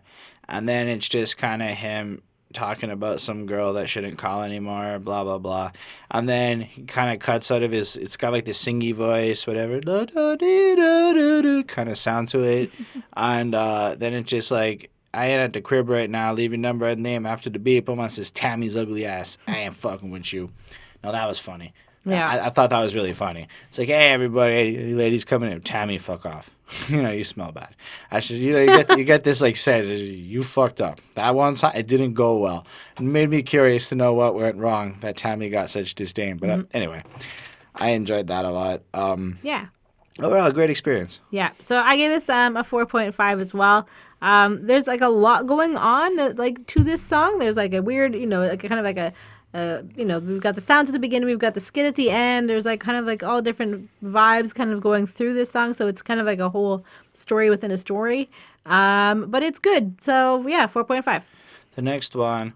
And then it's just kind of him talking about some girl that shouldn't call anymore, blah, blah, blah. And then he kind of cuts out of it's got like the singy voice, whatever, kind of sound to it. And then it's just like, I ain't at the crib right now. Leave your number and name after the beep. I'm on says Tammy's ugly ass. I ain't fucking with you. No, that was funny. Yeah. I thought that was really funny. It's like, hey, everybody, you ladies coming in. Tammy, fuck off. You smell bad. I said, you get this like says, you fucked up. That one time, it didn't go well. It made me curious to know what went wrong that Tammy got such disdain. But anyway, I enjoyed that a lot. Yeah. Overall, great experience. Yeah, so I gave this a 4.5 as well. There's like a lot going on like to this song. There's like a weird, like kind of like we've got the sounds at the beginning, we've got the skit at the end. There's like kind of like all different vibes kind of going through this song, so it's kind of like a whole story within a story. But it's good. So yeah, 4.5. The next one,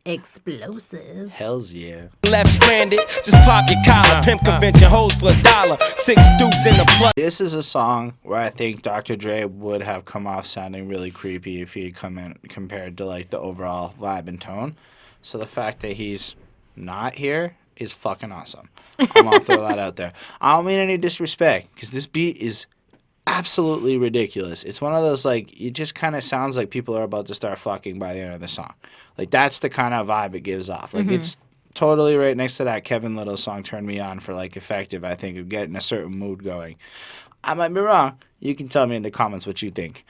Xzibit. hells yeah. Left stranded, just pop your collar. Pimp convention hoes for $1. 6 deuce in the plug. This is a song where I think Dr. Dre would have come off sounding really creepy if he had come in compared to like the overall vibe and tone. So the fact that he's not here is fucking awesome. I'm gonna throw that out there. I don't mean any disrespect because this beat is absolutely ridiculous. It's one of those like it just kind of sounds like people are about to start fucking by the end of the song. Like that's the kind of vibe it gives off. Like it's totally right next to that Kevin Little song "Turn Me On" for like effective. I think of getting a certain mood going. I might be wrong. You can tell me in the comments what you think.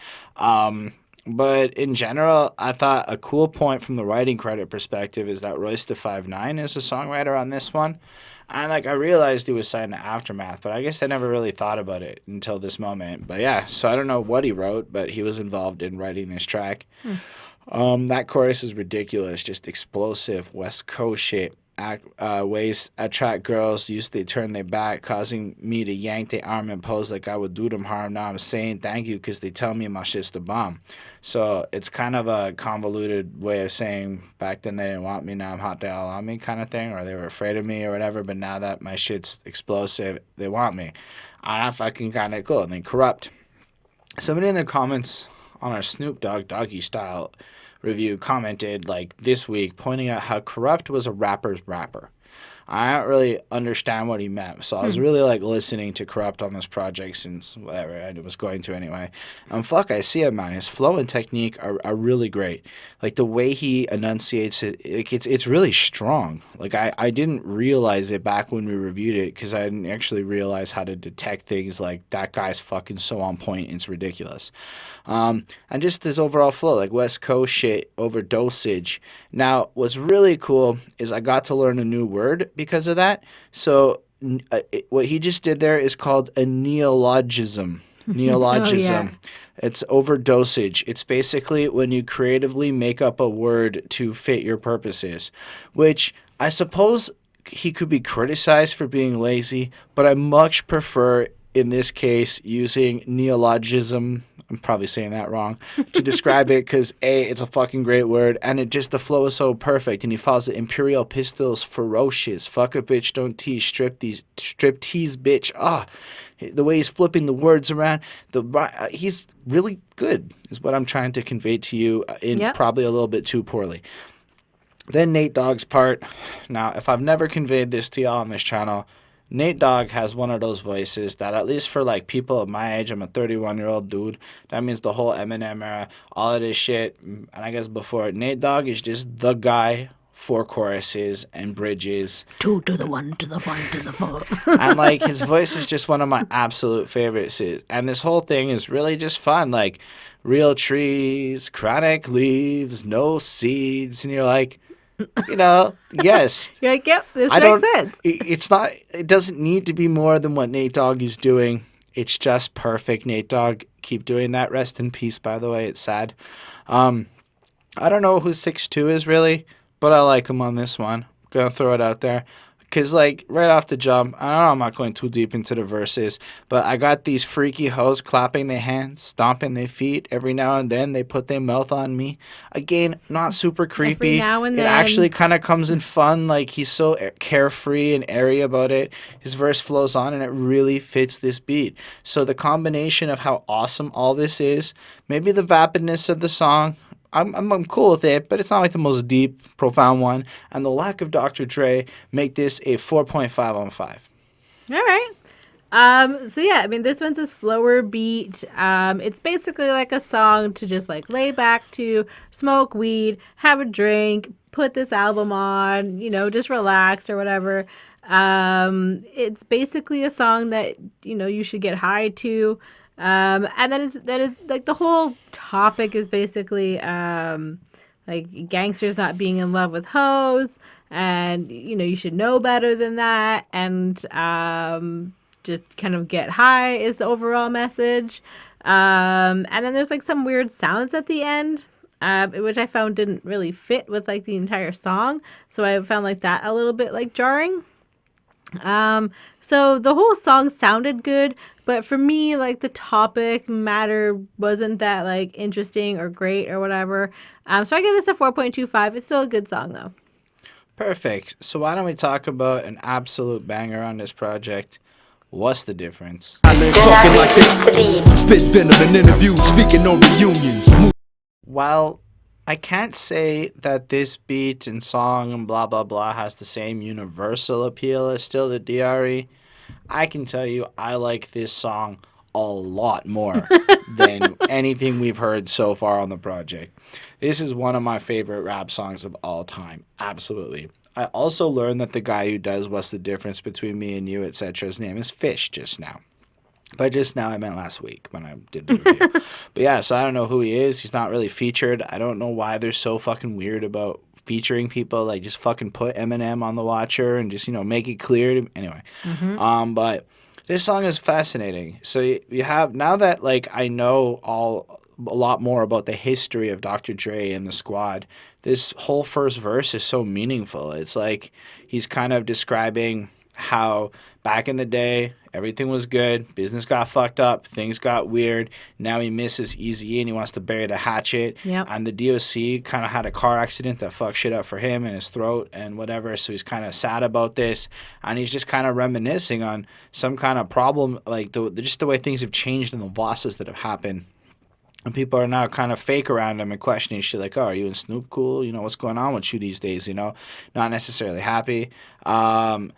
But in general, I thought a cool point from the writing credit perspective is that Royce da 5'9" is a songwriter on this one. And like I realized he was signed to Aftermath, but I guess I never really thought about it until this moment. But yeah, so I don't know what he wrote, but he was involved in writing this track. That chorus is ridiculous, just explosive West Coast shit. Ways attract girls, used to turn their back, causing me to yank their arm and pose like I would do them harm. Now I'm saying thank you because they tell me my shit's the bomb. So it's kind of a convoluted way of saying back then they didn't want me, now I'm hot, they all on me kind of thing, or they were afraid of me or whatever, but now that my shit's explosive, they want me. I'm fucking kind of cool. And then Kurupt. Somebody in the comments on our Snoop Dogg Doggy Style review commented like this week pointing out how Kurupt was a rapper's rapper. I don't really understand what he meant, so I was really like listening to Kurupt on this project since whatever I was going to anyway. Fuck, I see it, man. His flow and technique are really great. Like the way he enunciates it, it's really strong. Like I didn't realize it back when we reviewed it because I didn't actually realize how to detect things like that guy's fucking so on point. It's ridiculous. And just his overall flow, like West Coast shit over dosage. Now, what's really cool is I got to learn a new word because of that. So what he just did there is called a neologism. Neologism. Oh, yeah. It's over dosage. It's basically when you creatively make up a word to fit your purposes, which I suppose he could be criticized for being lazy, but I much prefer in this case using neologism, I'm probably saying that wrong, to describe it because A, it's a fucking great word, and it just, the flow is so perfect, and he follows it, Imperial Pistols, ferocious, fuck a bitch, don't tease, strip tease, bitch, the way he's flipping the words around, he's really good, is what I'm trying to convey to you probably a little bit too poorly. Then Nate Dogg's part. Now, if I've never conveyed this to y'all on this channel, Nate Dogg has one of those voices that, at least for like people of my age, I'm a 31-year-old dude. That means the whole Eminem era, all of this shit, and I guess before, Nate Dogg is just the guy for choruses and bridges. 2 to the 1 to the 5 to the 4. And like his voice is just one of my absolute favorites. And this whole thing is really just fun. Like real trees, chronic leaves, no seeds, and you're like, yes. You're like, yep, this makes sense. It doesn't need to be more than what Nate Dogg is doing. It's just perfect. Nate Dogg, keep doing that. Rest in peace, by the way. It's sad. I don't know who 6'2" is really, but I like him on this one. Gonna throw it out there. Because, like, right off the jump, I don't know, I'm not going too deep into the verses, but I got these freaky hoes clapping their hands, stomping their feet. Every now and then, they put their mouth on me. Again, not super creepy. Every now and then. It actually kind of comes in fun. Like, he's so carefree and airy about it. His verse flows on, and it really fits this beat. So the combination of how awesome all this is, maybe the vapidness of the song, I'm cool with it, but it's not like the most deep, profound one. And the lack of Dr. Dre make this a 4.5 on 5. All right. So yeah, I mean, this one's a slower beat. It's basically like a song to just like lay back to, smoke weed, have a drink, put this album on, just relax or whatever. It's basically a song that, you should get high to. And that is like the whole topic is basically like gangsters not being in love with hoes, and you should know better than that, and just kind of get high is the overall message. And then there's like some weird sounds at the end, which I found didn't really fit with like the entire song, so I found like that a little bit like jarring. So the whole song sounded good, but for me, like the topic matter wasn't that like interesting or great or whatever. So I give this a 4.25. It's still a good song though. Perfect. So why don't we talk about an absolute banger on this project? What's the difference? Talking like this, spit venom in interviews, speaking on reunions. While I can't say that this beat and song and blah blah blah has the same universal appeal as still the D.R.E, I can tell you I like this song a lot more than anything we've heard so far on the project. This is one of my favorite rap songs of all time. Absolutely. I also learned that the guy who does What's the Difference Between Me and You, etc.'s name is Phish just now. By just now, I meant last week when I did the review. But yeah, so I don't know who he is. He's not really featured. I don't know why they're so fucking weird about featuring people. Like, just fucking put Eminem on the Watcher and just, make it clear. Anyway. But this song is fascinating. So you have, now that, like, I know a lot more about the history of Dr. Dre and the squad, this whole first verse is so meaningful. It's like he's kind of describing how back in the day, everything was good. Business got fucked up. Things got weird. Now he misses Eazy-E and he wants to bury the hatchet. Yep. And the DOC kind of had a car accident that fucked shit up for him and his throat and whatever. So he's kind of sad about this. And he's just kind of reminiscing on some kind of problem, like just the way things have changed and the losses that have happened. And people are now kind of fake around him and questioning shit like, oh, are you and Snoop cool? What's going on with you these days? Not necessarily happy. And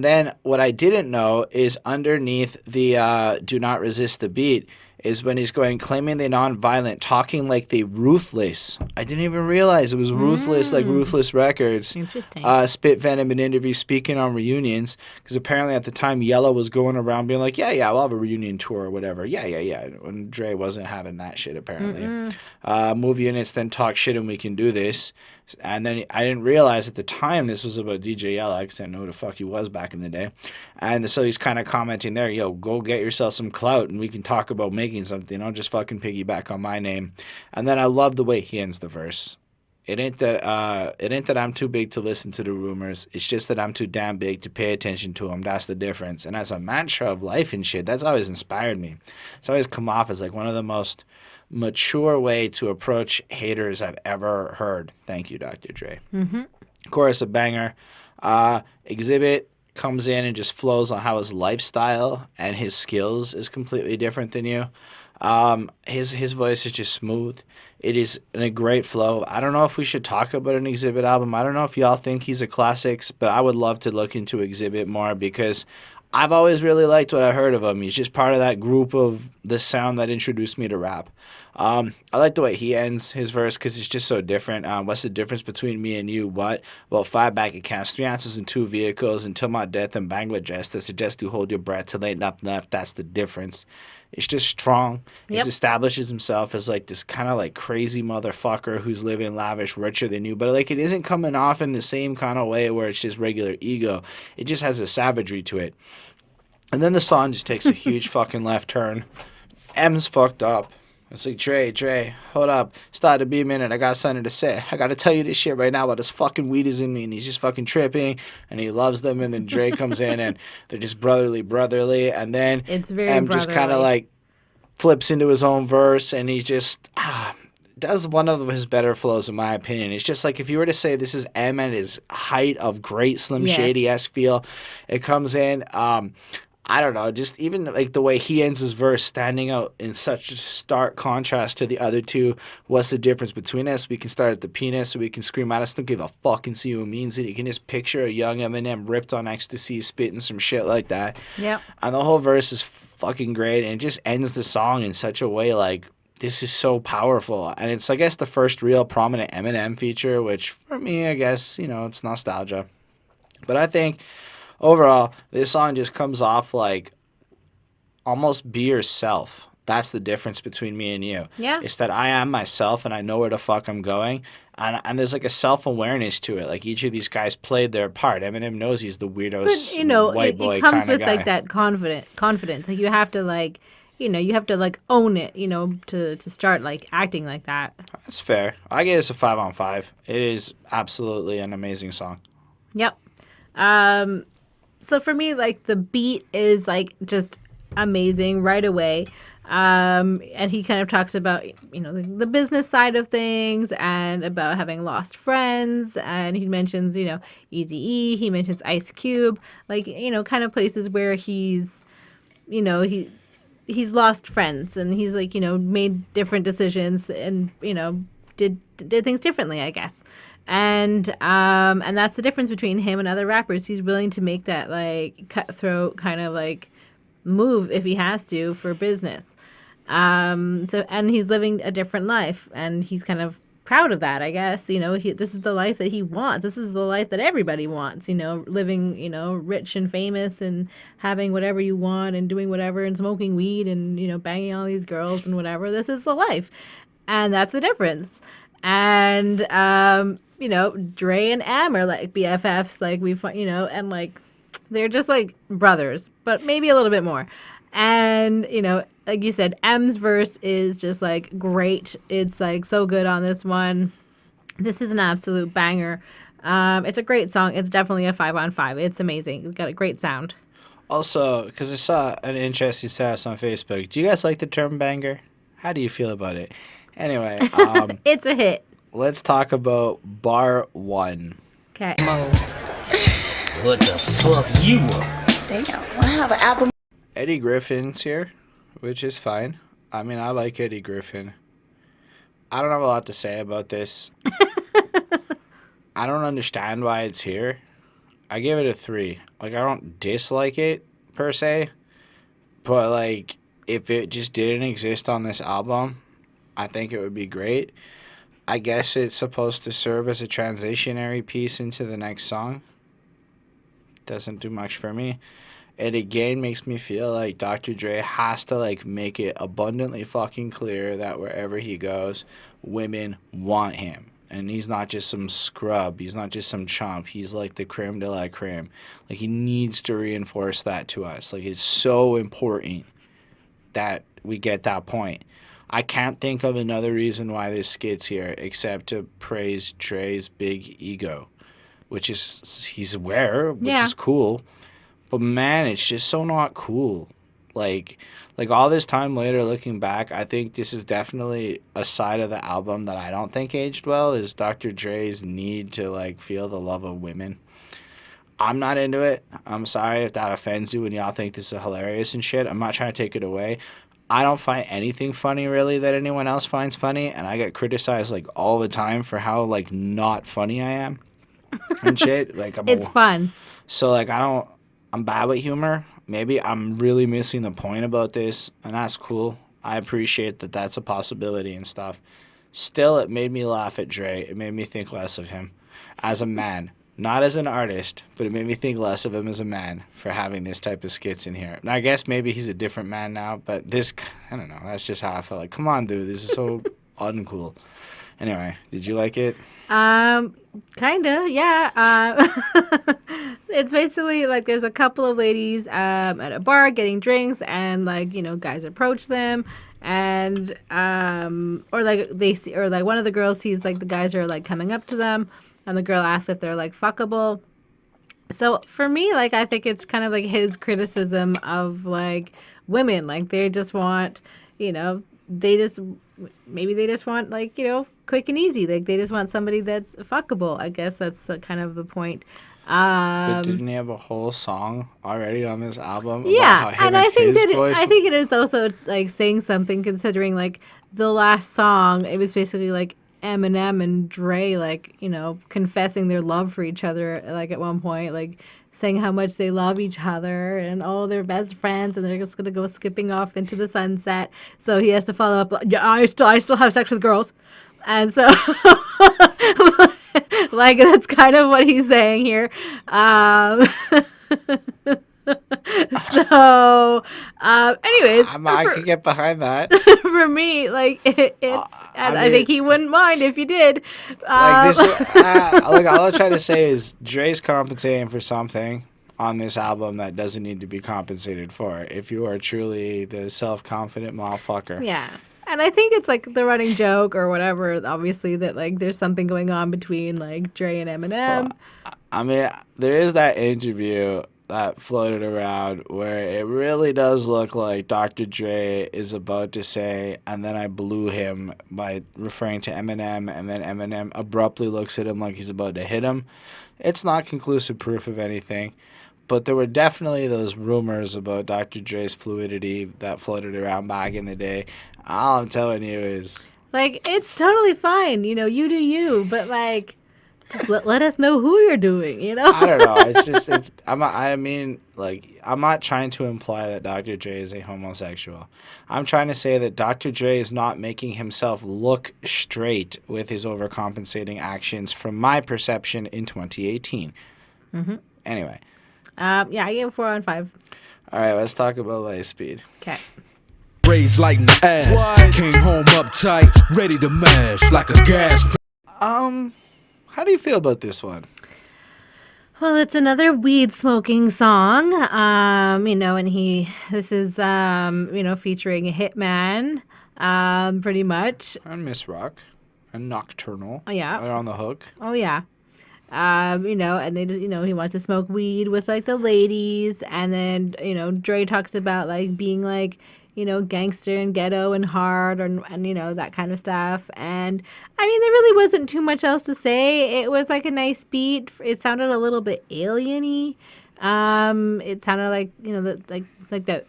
then what I didn't know is underneath the Do Not Resist the Beat is when he's going, claiming they non-violent, talking like they ruthless. I didn't even realize it was ruthless, like Ruthless Records. Interesting. Spit venom in interviews, speaking on reunions, because apparently at the time Yellow was going around being like, yeah, we'll have a reunion tour or whatever. Yeah. And Dre wasn't having that shit apparently. Move units, then talk shit and we can do this. And then I didn't realize at the time this was about DJ Yella, because I didn't know who the fuck he was back in the day. And so he's kind of commenting there, yo, go get yourself some clout and we can talk about making something. Don't just fucking piggyback on my name. And then I love the way he ends the verse. It ain't that I'm too big to listen to the rumors. It's just that I'm too damn big to pay attention to them. That's the difference. And as a mantra of life and shit, that's always inspired me. It's always come off as like one of the most mature way to approach haters I've ever heard. Thank you, Dr. Dre. Chorus, a banger. Xzibit comes in and just flows on how his lifestyle and his skills is completely different than you. His voice is just smooth. It is in a great flow. I don't know if we should talk about an Xzibit album. I don't know if y'all think he's a classics, but I would love to look into Xzibit more because I've always really liked what I heard of him. He's just part of that group of the sound that introduced me to rap. I like the way he ends his verse because it's just so different. What's the difference between me and you? What? Well, 5 bag accounts, 3 ounces and 2 vehicles until my death in Bangladesh that suggest to hold your breath till ain't nothing left. That's the difference. It's just strong. Yep. It establishes himself as like this kind of like crazy motherfucker who's living lavish, richer than you. But like it isn't coming off in the same kind of way where it's just regular ego. It just has a savagery to it. And then the song just takes a huge fucking left turn. M's fucked up. It's like, Dre, hold up. Start to be a minute. I got something to say. I got to tell you this shit right now about this fucking weed is in me. And he's just fucking tripping. And he loves them. And then Dre comes in and they're just brotherly. And then It's very M just kind of brotherly. like flips into his own verse. And he just does one of his better flows, in my opinion. It's just like if you were to say this is M at his height of great Slim Yes. Shady-esque feel, it comes in. I don't know, just even like the way he ends his verse standing out in such a stark contrast to the other two. What's the difference between us? We can start at the penis, or we can scream out, I don't give a fuck and see who means it. You can just picture a young Eminem ripped on ecstasy, spitting some shit like that. Yep. And the whole verse is fucking great, and it just ends the song in such a way like, this is so powerful. And it's, I guess, the first real prominent Eminem feature, which for me, I guess, it's nostalgia. But I think overall, this song just comes off like almost be yourself. That's the difference between me and you. Yeah. It's that I am myself and I know where the fuck I'm going. And there's like a self-awareness to it. Like each of these guys played their part. Eminem knows he's the weirdo But you know, white boy it comes kind of with guy. like that confidence. Like you have to like, you have to like own it, to start like acting like that. That's fair. I give this a 5 on 5. It is absolutely an amazing song. Yep. So for me, like the beat is like just amazing right away. And he kind of talks about, the business side of things and about having lost friends. And he mentions, Eazy-E, he mentions Ice Cube, like, kind of places where he's lost friends and he's like, made different decisions and, did things differently, I guess. And that's the difference between him and other rappers. He's willing to make that like cutthroat kind of like move if he has to for business. And he's living a different life and he's kind of proud of that, I guess. This is the life that he wants. This is the life that everybody wants, living, rich and famous and having whatever you want and doing whatever and smoking weed and, banging all these girls and whatever. This is the life. And that's the difference. And, Dre and Em are like BFFs, like and like they're just like brothers, but maybe a little bit more. And, like you said, M's verse is just like great. It's like so good on this one. This is an absolute banger. It's a great song. It's definitely a 5 on 5. It's amazing. It's got a great sound. Also, because I saw an interesting status on Facebook, do you guys like the term banger? How do you feel about it? Anyway, It's a hit. let's talk about bar 1. Okay. What the fuck you want? Damn, I have an album. Eddie Griffin's here, which is fine. I mean, I like Eddie Griffin. I don't have a lot to say about this. I don't understand why it's here. I give it a 3. Like, I don't dislike it, per se. But, like, if it just didn't exist on this album, I think it would be great. I guess it's supposed to serve as a transitionary piece into the next song. Doesn't do much for me. It again makes me feel like Dr. Dre has to like make it abundantly fucking clear that wherever he goes, women want him. And he's not just some scrub. He's not just some chump. He's like the creme de la creme. Like he needs to reinforce that to us. Like it's so important that we get that point. I can't think of another reason why this skit's here except to praise Dre's big ego, which is he's aware, which is cool. But man, it's just so not cool. Like all this time later, looking back, I think this is definitely a side of the album that I don't think aged well. Is Dr. Dre's need to like feel the love of women. I'm not into it. I'm sorry if that offends you and y'all think this is hilarious and shit. I'm not trying to take it away. I don't find anything funny really that anyone else finds funny, and I get criticized like all the time for how like not funny I am and shit. Like It's fun. So like I'm bad with humor. Maybe I'm really missing the point about this, and that's cool. I appreciate that that's a possibility and stuff. Still, it made me laugh at Dre. It made me think less of him as a man. Not as an artist, but it made me think less of him as a man for having this type of skits in here. And I guess maybe he's a different man now, but this, I don't know. That's just how I felt. Like, come on, dude. This is so uncool. Anyway, did you like it? Kinda, yeah. It's basically like there's a couple of ladies at a bar getting drinks, and like guys approach them, and or like they see, or like one of the girls sees like the guys are like coming up to them, and the girl asks if they're like fuckable. So for me, like I think it's kind of like his criticism of like women, like they just want, they just want like quick and easy, like they just want somebody that's fuckable. I guess that's kind of the point. But didn't he have a whole song already on this album? Yeah, about how and I think I think it is also like saying something, considering like the last song, it was basically like Eminem and Dre like confessing their love for each other, like at one point, like saying how much they love each other and all their best friends, and they're just gonna go skipping off into the sunset. So he has to follow up. Yeah, I still have sex with girls, and so like that's kind of what he's saying here. So, anyways, I could get behind that. for me, like it's, and I mean- think he wouldn't mind if you did. Like this, like all I'm trying to say is Dre's compensating for something on this album that doesn't need to be compensated for. If you are truly the self-confident motherfucker, Yeah. And I think it's like the running joke or whatever, obviously, that like there's something going on between like Dre and Eminem. I mean, there is that interview that floated around where it really does look like Dr. Dre is about to say, and then I blew him by referring to Eminem, and then Eminem abruptly looks at him like he's about to hit him. It's not conclusive proof of anything, but there were definitely those rumors about Dr. Dre's fluidity that floated around back in the day. All I'm telling you is, Like, it's totally fine, you know, you do you, but like, just let us know who you're doing, you know? I don't know. It's just, I'm not trying to imply that Dr. Dre is a homosexual. I'm trying to say that Dr. Dre is not making himself look straight with his overcompensating actions from my perception in 2018. Mm-hmm. Anyway. Yeah, I gave it 4 on 5. All right, let's talk about Light Speed. Okay. Raised like the ass. Came home uptight, ready to mash like a gas. How do you feel about this one? Well, it's another weed smoking song. You know, and this is featuring Hittman, pretty much. And Miss Rock and Knoc-Turn'al. Oh, yeah. Are on the hook. Oh yeah. And they just, he wants to smoke weed with like the ladies, and then, Dre talks about like being like, gangster and ghetto and hard and that kind of stuff. And I mean, there really wasn't too much else to say. It was like a nice beat. It sounded a little bit alien-y. It sounded like, like that.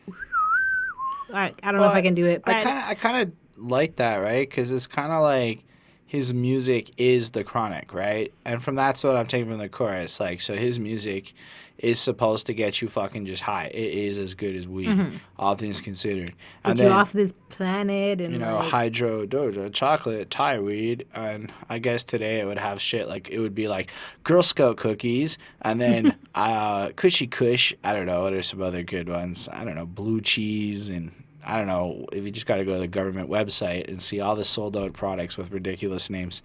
I don't know if I can do it. But I kind of like that, right? Because it's kind of like his music is the Chronic, right? And from that's what I'm taking from the chorus. Like, so his music is supposed to get you fucking just high. It is as good as weed, all things considered. Get you off this planet and hydro doja, chocolate, Thai weed, and I guess today it would have shit like it would be like Girl Scout cookies, and then Cushy Kush. I don't know. There's some other good ones. I don't know, blue cheese, and I don't know if you just got to go to the government website and see all the sold out products with ridiculous names.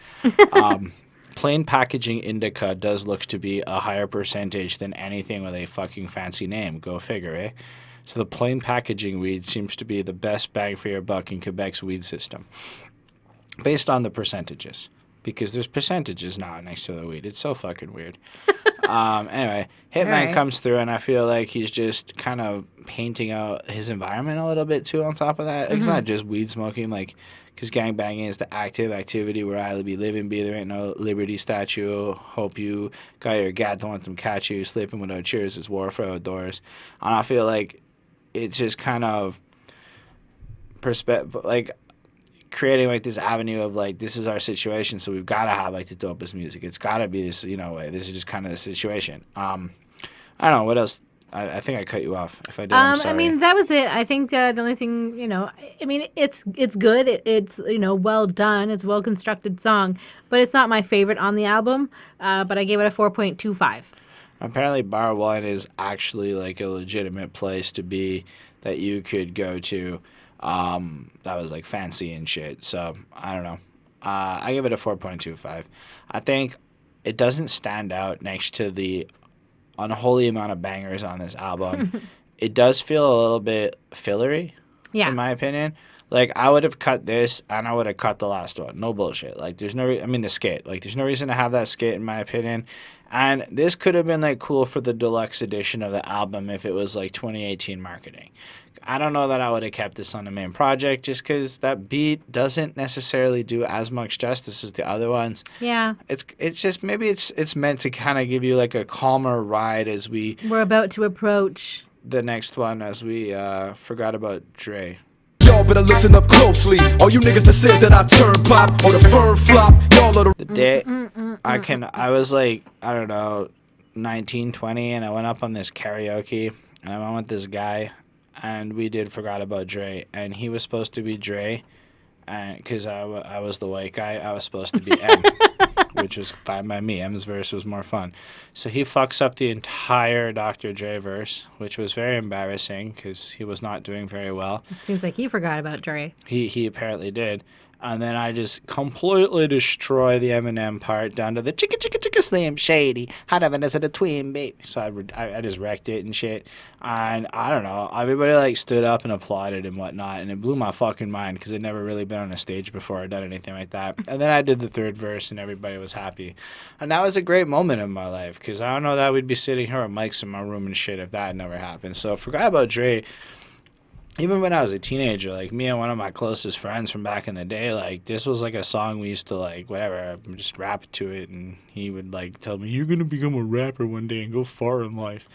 Plain packaging indica does look to be a higher percentage than anything with a fucking fancy name. Go figure, eh? So the plain packaging weed seems to be the best bang for your buck in Quebec's weed system, based on the percentages. Because there's percentages now next to the weed. It's so fucking weird. Anyway, Hittman comes through, and I feel like he's just kind of painting out his environment a little bit, too, on top of that. It's not just weed smoking, like, because gangbanging is the active activity where I be living, be there ain't no liberty statue. Hope you got your gat, don't let them catch you. Sleeping without cheers is war for outdoors. And I feel like it's just kind of like creating like this avenue of like, this is our situation, so we've got to have like the dopest music. It's got to be this, way. This is just kind of the situation. I don't know what else. I think I cut you off. If I did, I'm sorry. I mean, that was it. I think the only thing, I mean, it's good. It's well done. It's a well constructed song, but it's not my favorite on the album. But I gave it a 4.25. Apparently, Bar One is actually like a legitimate place to be that you could go to. That was like fancy and shit. So I don't know. I give it a 4.25. I think it doesn't stand out next to the unholy amount of bangers on this album. It does feel a little bit fillery, in my opinion. Like, I would have cut this, and I would have cut the last one. No bullshit. Like, there's no the skit. Like, there's no reason to have that skit, in my opinion. And this could have been, like, cool for the deluxe edition of the album if it was, like, 2018 marketing. I don't know that I would have kept this on the main project just because that beat doesn't necessarily do as much justice as the other ones. Yeah. It's just, maybe it's meant to kind of give you, like, a calmer ride as we're about to approach the next one, as we forgot about Dre. Y'all better listen up closely. All you niggas that said that I turn pop or the firm flop, y'all are the day I was like, I don't know, 19, 20, and I went up on this karaoke, and I went with this guy, and we did Forgot About Dre, and he was supposed to be Dre, and because I was the white guy, I was supposed to be M. which was fine by me. M's verse was more fun. So he fucks up the entire Dr. Dre verse, which was very embarrassing because he was not doing very well. It seems like he forgot about Dre. He apparently did. And then I just completely destroy the Eminem part down to the chicka chicka chicka slim shady. Hot oven is a twin baby. So I just wrecked it and shit. And I don't know. Everybody like stood up and applauded and whatnot. And it blew my fucking mind because I'd never really been on a stage before or done anything like that. And then I did the third verse and everybody was happy. And that was a great moment in my life because I don't know that we'd be sitting here with mics in my room and shit if that had never happened. So forgot about Dre. Even when I was a teenager, like me and one of my closest friends from back in the day, like this was like a song we used to like, whatever, just rap to it. And he would like tell me, you're going to become a rapper one day and go far in life.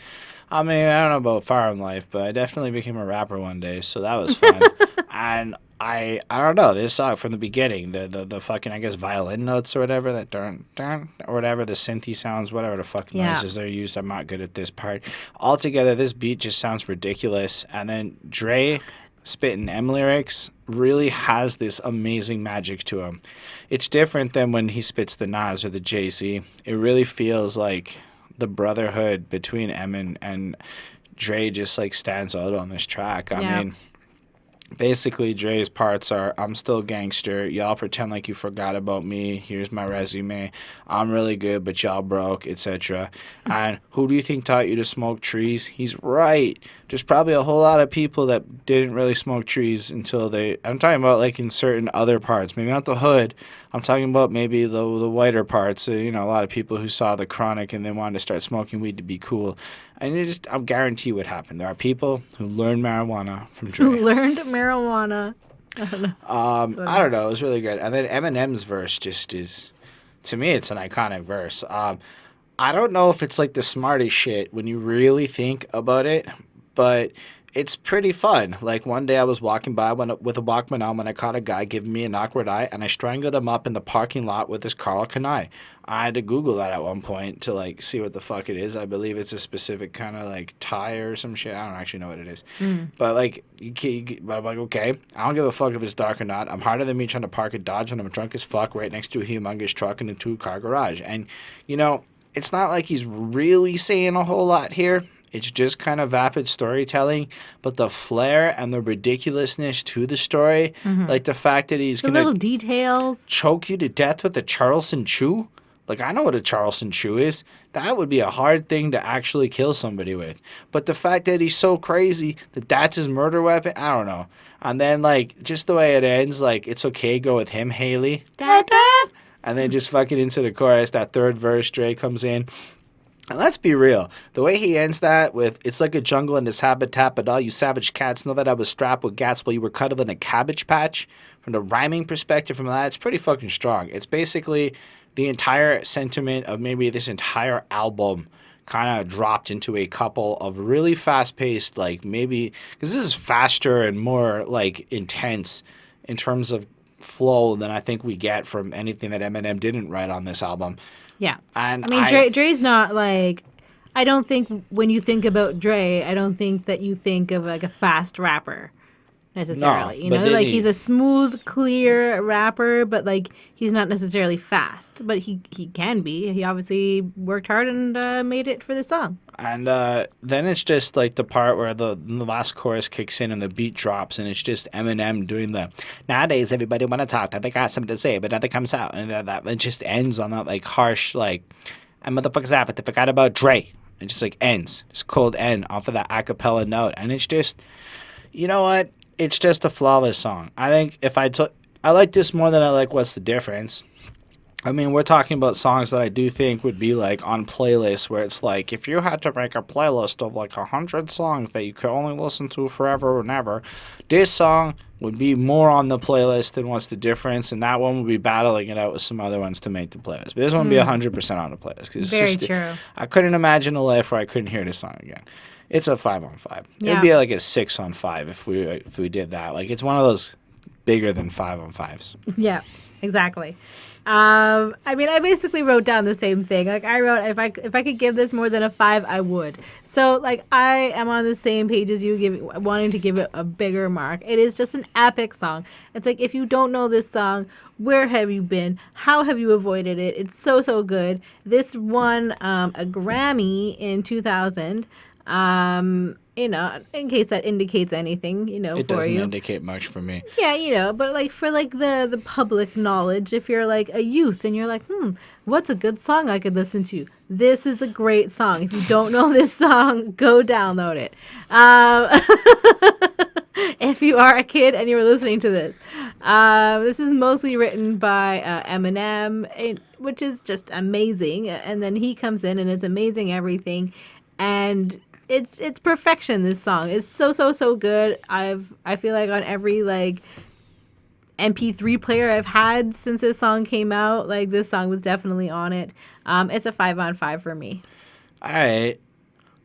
I mean, I don't know about far in life, but I definitely became a rapper one day. So that was fun. And I don't know, this song from the beginning, the fucking, I guess, violin notes or whatever, that dun, dun, or whatever, the synthy sounds, whatever the fucking noises they're used. I'm not good at this part. Altogether, this beat just sounds ridiculous. And then Dre spitting M lyrics really has this amazing magic to him. It's different than when he spits the Nas or the Jay-Z. It really feels like the brotherhood between M and Dre just like stands out on this track. I mean, basically, Dre's parts are, I'm still gangster. Y'all pretend like you forgot about me. Here's my resume. I'm really good, but y'all broke, etc. And who do you think taught you to smoke trees? He's right. There's probably a whole lot of people that didn't really smoke trees until they... I'm talking about like in certain other parts. Maybe not the hood. I'm talking about maybe the whiter parts. You know, a lot of people who saw the Chronic and they wanted to start smoking weed to be cool. And it just, I'll guarantee what happened. There are people who learned marijuana from Dre. Who learned marijuana. I don't know. I don't know. It was really good. And then Eminem's verse just is, to me, it's an iconic verse. I don't know if it's like the smartest shit when you really think about it, but it's pretty fun. Like one day I was walking by with a Walkman on when I caught a guy giving me an awkward eye, and I strangled him up in the parking lot with his Carl Kanai. I had to Google that at one point to like see what the fuck it is. I believe it's a specific kind of like tie or some shit. I don't actually know what it is. But like, but I'm like, okay, I don't give a fuck if it's dark or not. I'm harder than me trying to park a Dodge when I'm drunk as fuck right next to a humongous truck in a 2-car garage. And you know, it's not like he's really saying a whole lot here. It's just kind of vapid storytelling, but the flair and the ridiculousness to the story, like the fact that he's going to... little details. Choke you to death with a Charleston chew. Like, I know what a Charleston chew is. That would be a hard thing to actually kill somebody with. But the fact that he's so crazy that that's his murder weapon, I don't know. And then, like, just the way it ends, like, it's okay, go with him, Haley. And then just fucking into the chorus, that third verse, Dre comes in. And let's be real. The way he ends that with, it's like a jungle in this habitat, but all you savage cats know that I was strapped with gats while you were cuddled in a cabbage patch. From the rhyming perspective from that, it's pretty fucking strong. It's basically the entire sentiment of maybe this entire album kind of dropped into a couple of really fast-paced, like maybe, because this is faster and more like intense in terms of flow than I think we get from anything that Eminem didn't write on this album. Yeah. And I mean, Dre's not like, I don't think when you think about Dre, I don't think that you think of like a fast rapper necessarily. No, you know, like he's a smooth, clear rapper, but like he's not necessarily fast. But he can be. He obviously worked hard and made it for the song. And then it's just like the part where the last chorus kicks in and the beat drops, and it's just Eminem doing the, nowadays everybody want to talk, they got something to say, but nothing comes out. And that it just ends on that like harsh, like, and motherfuckers have it, they forgot about Dre. It just like ends. It's cold end off of that acapella note. And it's just, you know what? It's just a flawless song. I think if I like this more than I like What's the Difference. I mean, we're talking about songs that I do think would be like on playlists where it's like, if you had to make a playlist of like 100 songs that you could only listen to forever or never, this song would be more on the playlist than What's the Difference, and that one would be battling it out with some other ones to make the playlist. But this one would be 100% on the playlist. Very true. I couldn't imagine a life where I couldn't hear this song again. It's a 5 on 5. Yeah. It'd be like a 6 on 5 if we did that. Like, it's one of those bigger than 5 on 5s. Yeah. Exactly. I mean, I basically wrote down the same thing. Like I wrote, if I could give this more than a 5, I would. So like I am on the same page as you, wanting to give it a bigger mark. It is just an epic song. It's like if you don't know this song, where have you been? How have you avoided it? It's so good. This won a Grammy in 2000. In case that indicates anything, It for doesn't you. indicate much for me. Yeah, but like for like the public knowledge, if you're like a youth and you're like, what's a good song I could listen to? This is a great song. If you don't know this song, go download it. If you are a kid and you're listening to this, this is mostly written by Eminem, which is just amazing. And then he comes in and it's amazing everything. And it's perfection. This song is so good. I feel like on every like MP3 player I've had since this song came out, like this song was definitely on it. It's a 5 on 5 for me. All right.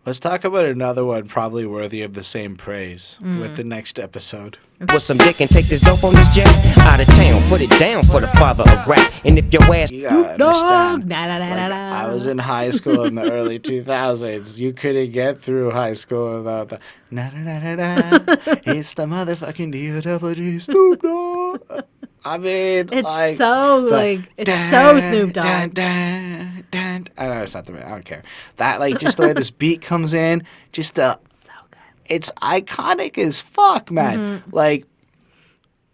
Let's talk about another one probably worthy of the same praise with the next episode. With some dick and take this dope on this jet out of town. Put it down for the father of rap. And if your ass You gotta understand. Like, Da. I was in high school in the early 2000s. You couldn't get through high school without the it's the motherfucking D.R.E. Snoop Dogg. I mean, It's like, so the it's so Snoop Dogg. I know it's not the way. I don't care. That like just the way this beat comes in, just the So good. it's iconic as fuck, man. Like,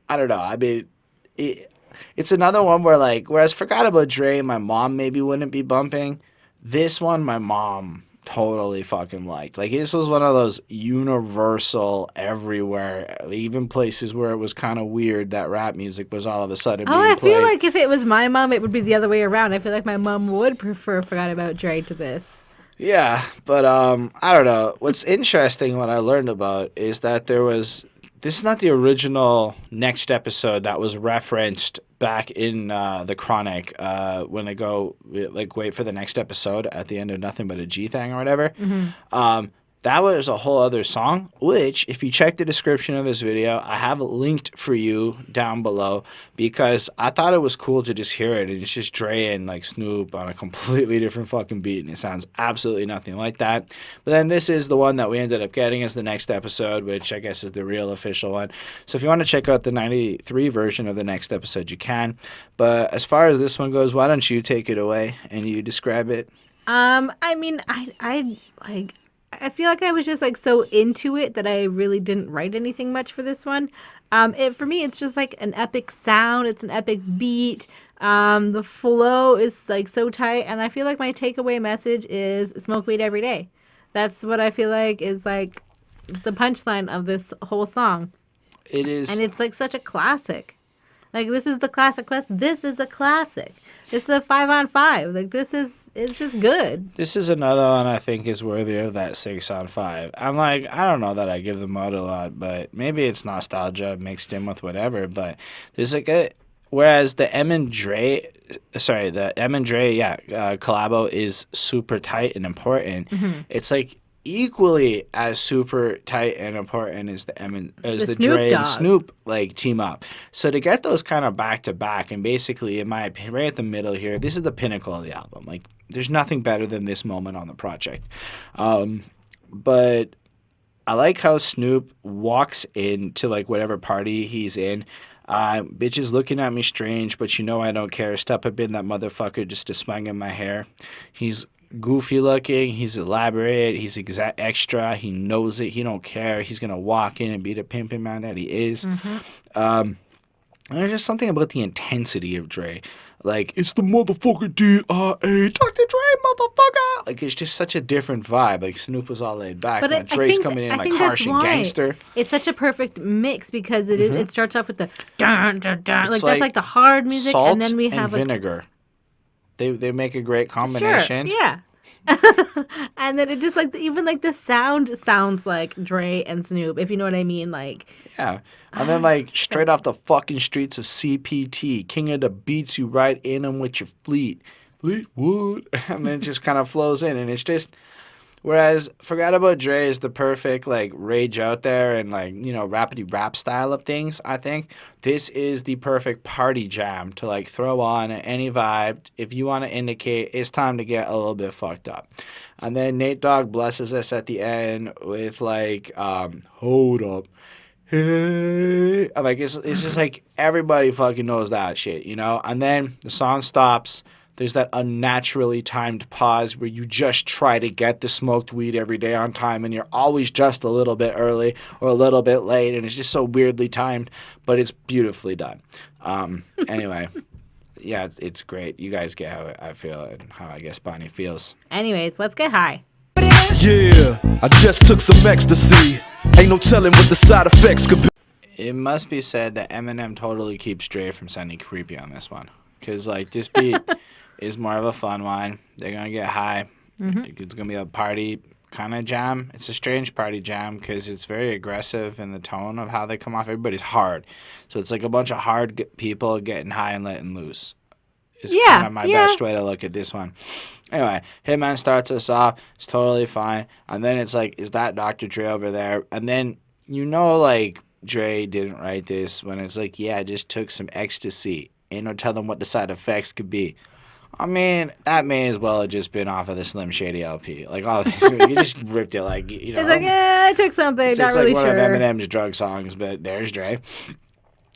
I don't know. I mean, it's another one where like, whereas Forgot About Dre, my mom maybe wouldn't be bumping. This one, my mom totally fucking liked. Like, this was one of those universal everywhere, even places where it was kind of weird that rap music was all of a sudden being I played. feel like if it was my mom, it would be the other way around. I feel like my mom would prefer Forgot About Dre to this. Yeah, but I don't know. What's interesting, what I learned about, is that this is not the original next episode that was referenced back in the Chronic when they go, like, wait for the next episode at the end of Nothing But a G Thing or whatever. That was a whole other song, which, if you check the description of this video, I have linked for you down below because I thought it was cool to just hear it. And it's just Dre and, like, Snoop on a completely different fucking beat, and it sounds absolutely nothing like that. But then this is the one that we ended up getting as the next episode, which I guess is the real official one. So if you want to check out the 93 version of the next episode, you can. But as far as this one goes, why don't you take it away and you describe it? I mean, I feel like I was just like so into it that I really didn't write anything much for this one. For me, it's just like an epic sound. It's an epic beat. The flow is like so tight, and I feel like my takeaway message is smoke weed every day. That's what I feel like is like the punchline of this whole song. It is. And it's like such a classic. Like, this is the classic quest. This is a classic. This is a 5 on 5. Like, it's just good. This is another one I think is worthy of that 6 on 5. I'm like, I don't know that I give them out a lot, but maybe it's nostalgia mixed in with whatever. But there's like whereas the M and Dre collabo is super tight and important. It's like equally as super tight and important as the Snoop Dre Dogg. and Snoop like team up. So to get those kind of back to back, and basically, in my opinion, right at the middle here, this is the pinnacle of the album. Like, there's nothing better than this moment on the project. But I like how Snoop walks into like whatever party he's in. Bitches looking at me strange, but you know I don't care. Step up in that motherfucker just to swing in my hair. He's goofy looking, he's elaborate, he's extra, he knows it, he don't care, he's gonna walk in and be the pimpin' man that he is. And there's just something about the intensity of Dre. Like, it's the motherfucker D.R.E, Dr. Dre, motherfucker. Like, it's just such a different vibe. Like, Snoop was all laid back, and Dre's coming in like harsh and gangster. It's such a perfect mix because it starts off with the dun dun dun, like like that's like the hard music, Salt and then we have and vinegar. They make a great combination. Sure, yeah. And then it just like even like the sound sounds like Dre and Snoop, if you know what I mean. Like, yeah. And then like straight off the fucking streets of CPT, king of the beats, you ride in them with your Fleetwood, and then it just kind of flows in, and it's just Whereas Forgot About Dre is the perfect like rage out there and like, you know, rapidy rap style of things, I think. This is the perfect party jam to like throw on at any vibe if you want to indicate it's time to get a little bit fucked up. And then Nate Dogg blesses us at the end with like hold up. Hey, like it's just like everybody fucking knows that shit, you know? And then the song stops. There's that unnaturally timed pause where you just try to get the smoked weed every day on time and you're always just a little bit early or a little bit late and it's just so weirdly timed, but it's beautifully done. Anyway, yeah, it's great. You guys get how I feel and how I guess Bonnie feels. Anyways, let's get high. Yeah, I just took some ecstasy. Ain't no telling what the side effects could be. It must be said that Eminem totally keeps Dre from sounding creepy on this one. Because, like, this beat is more of a fun one. They're going to get high. Mm-hmm. It's going to be a party kind of jam. It's a strange party jam because it's very aggressive in the tone of how they come off. Everybody's hard. So it's like a bunch of hard people getting high and letting loose. It's kind of my best way to look at this one. Anyway, Hittman starts us off. It's totally fine. And then it's like, is that Dr. Dre over there? And then, you know, like, Dre didn't write this when it's like, yeah, I just took some ecstasy. Ain't no telling what the side effects could be. I mean, that may as well have just been off of the Slim Shady LP. Like, all this, you just ripped it like, you know. It's like, yeah, I took something, it's not really like sure. one of Eminem's drug songs, but there's Dre.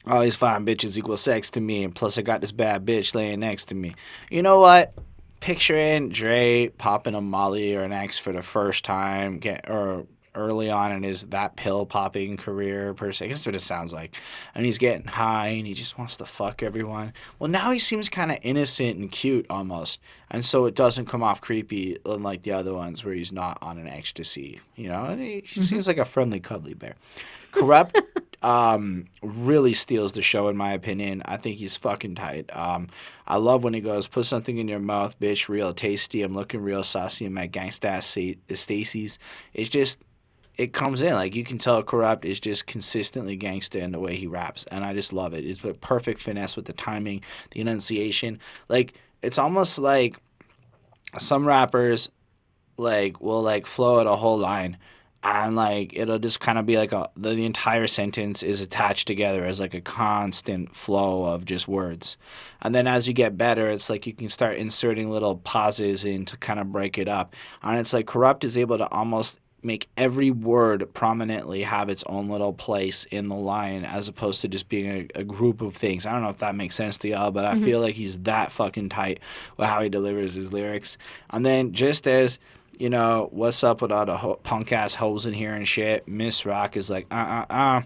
All these fine bitches equal sex to me, and plus I got this bad bitch laying next to me. You know what? Picturing Dre popping a Molly or an X for the first time, or early on in his that pill popping career per se. I guess that's what it sounds like. And he's getting high and he just wants to fuck everyone. Well, now he seems kind of innocent and cute almost. And so it doesn't come off creepy unlike the other ones where he's not on an ecstasy. You know, and he seems like a friendly, cuddly bear. Kurupt really steals the show in my opinion. I think he's fucking tight. I love when he goes, put something in your mouth, bitch, real tasty. I'm looking real saucy in my gangsta Stacy's. It's just, it comes in. Like, you can tell Kurupt is just consistently gangsta in the way he raps. And I just love it. It's a perfect finesse with the timing, the enunciation. Like, it's almost like some rappers, like, will, like, flow out a whole line. And, like, it'll just kind of be like the entire sentence is attached together as, like, a constant flow of just words. And then as you get better, it's like you can start inserting little pauses in to kind of break it up. And it's like Kurupt is able to almost make every word prominently have its own little place in the line as opposed to just being a group of things. I don't know if that makes sense to y'all, but I feel like he's that fucking tight with how he delivers his lyrics. And then just as, you know, what's up with all the punk-ass hoes in here and shit, Miss Rock is like, and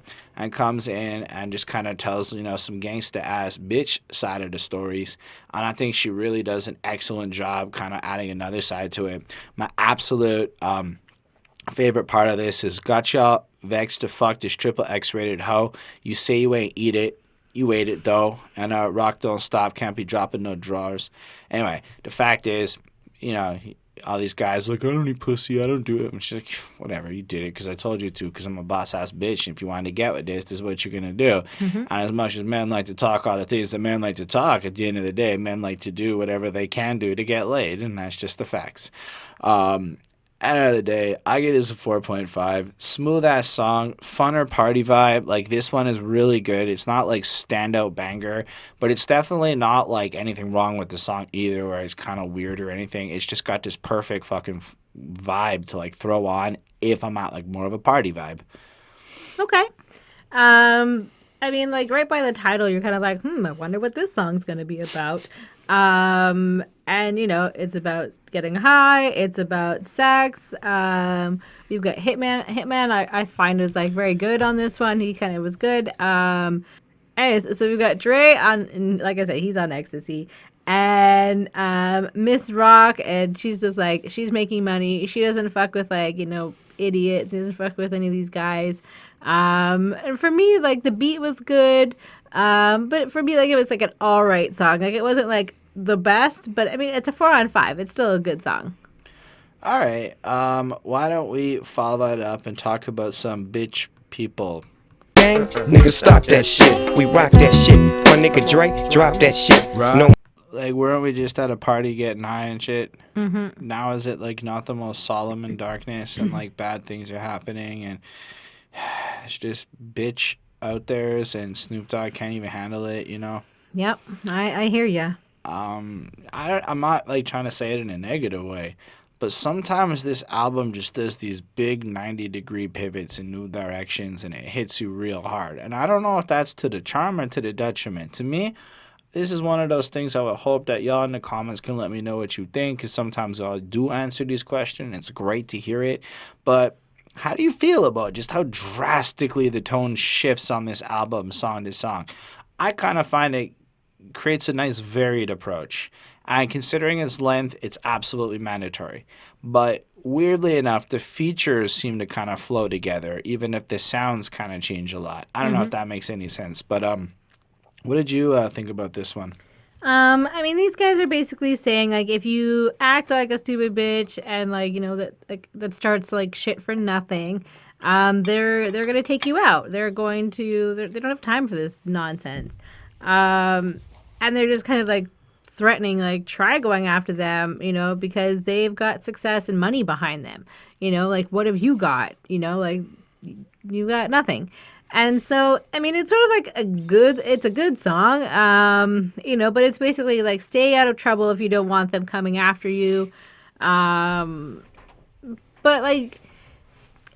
comes in and just kind of tells, you know, some gangsta-ass bitch side of the stories. And I think she really does an excellent job kind of adding another side to it. My absolute favorite part of this is got y'all vexed to fuck this triple X-rated hoe. You say you ain't eat it. You ate it, though. And rock don't stop. Can't be dropping no drawers. Anyway, the fact is, you know, all these guys like, I don't eat pussy. I don't do it. And she's like, whatever. You did it because I told you to because I'm a boss-ass bitch. And if you wanted to get with this is what you're going to do. Mm-hmm. And as much as men like to talk all the things that men like to talk, at the end of the day, men like to do whatever they can do to get laid. And that's just the facts. At the end of the day, I give this a 4.5. Smooth-ass song, funner party vibe. Like, this one is really good. It's not, like, standout banger, but it's definitely not, like, anything wrong with the song either where it's kind of weird or anything. It's just got this perfect fucking vibe to, like, throw on if I'm at, like, more of a party vibe. Okay. I mean, like, right by the title, you're kind of like, I wonder what this song's going to be about. And, you know, it's about getting high. It's about sex. We've got Hittman. Hittman, I find, is, like, very good on this one. He kind of was good. Anyways, so we've got Dre on, and like I said, he's on ecstasy. And Miss Rock, and she's just, like, she's making money. She doesn't fuck with, like, you know, idiots. She doesn't fuck with any of these guys. And for me, like, the beat was good. But for me, like, it was, like, an all right song. Like, it wasn't, like, the best, but I mean, it's a 4 on 5. It's still a good song. All right. Why don't we follow that up and talk about some bitch people? Gang, nigga, stop that shit. We rock that shit. My nigga Dre, drop that shit. No. like, weren't we just at a party getting high and shit? Mm-hmm. Now is it, like, not the most solemn in darkness and, like, bad things are happening and it's just bitch out there and Snoop Dogg can't even handle it, you know? Yep, I hear ya. I'm not, like, trying to say it in a negative way, but sometimes this album just does these big 90-degree pivots in new directions and it hits you real hard. And I don't know if that's to the charm or to the detriment. To me, this is one of those things I would hope that y'all in the comments can let me know what you think, because sometimes I do answer these questions. It's great to hear it. But how do you feel about just how drastically the tone shifts on this album, song to song? I kind of find it creates a nice varied approach. And considering its length, it's absolutely mandatory. But weirdly enough, the features seem to kind of flow together, even if the sounds kind of change a lot. I don't know if that makes any sense. But what did you think about this one? I mean, these guys are basically saying, like, if you act like a stupid bitch and, like, you know, that starts, like, shit for nothing, they're gonna take you out. They're going to, they don't have time for this nonsense. And they're just kind of, like, threatening, like, try going after them, you know, because they've got success and money behind them. You know, like, what have you got? You know, like, you got nothing. And so, I mean, it's sort of like it's a good song, you know, but it's basically like, stay out of trouble if you don't want them coming after you. But like,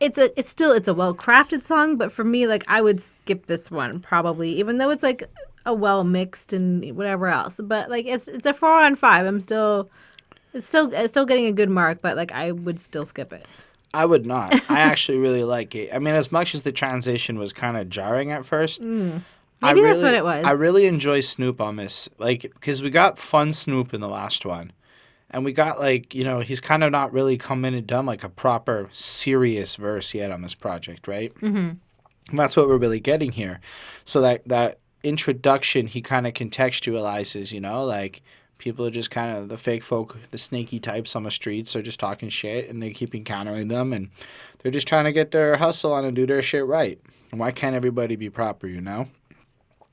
it's a well-crafted song, but for me, like, I would skip this one probably, even though it's like a well-mixed and whatever else. But like, it's a 4 on 5. It's still getting a good mark, but like, I would still skip it. I would not. I actually really like it. I mean, as much as the transition was kind of jarring at first. Maybe that's what it was. I really enjoy Snoop on this. Like, because we got fun Snoop in the last one. And we got, like, you know, he's kind of not really come in and done, like, a proper serious verse yet on this project, right? Mm-hmm. And that's what we're really getting here. So that introduction, he kind of contextualizes, you know, like, people are just kind of the fake folk, the snaky types on the streets are just talking shit and they keep encountering them and they're just trying to get their hustle on and do their shit right. And why can't everybody be proper, you know?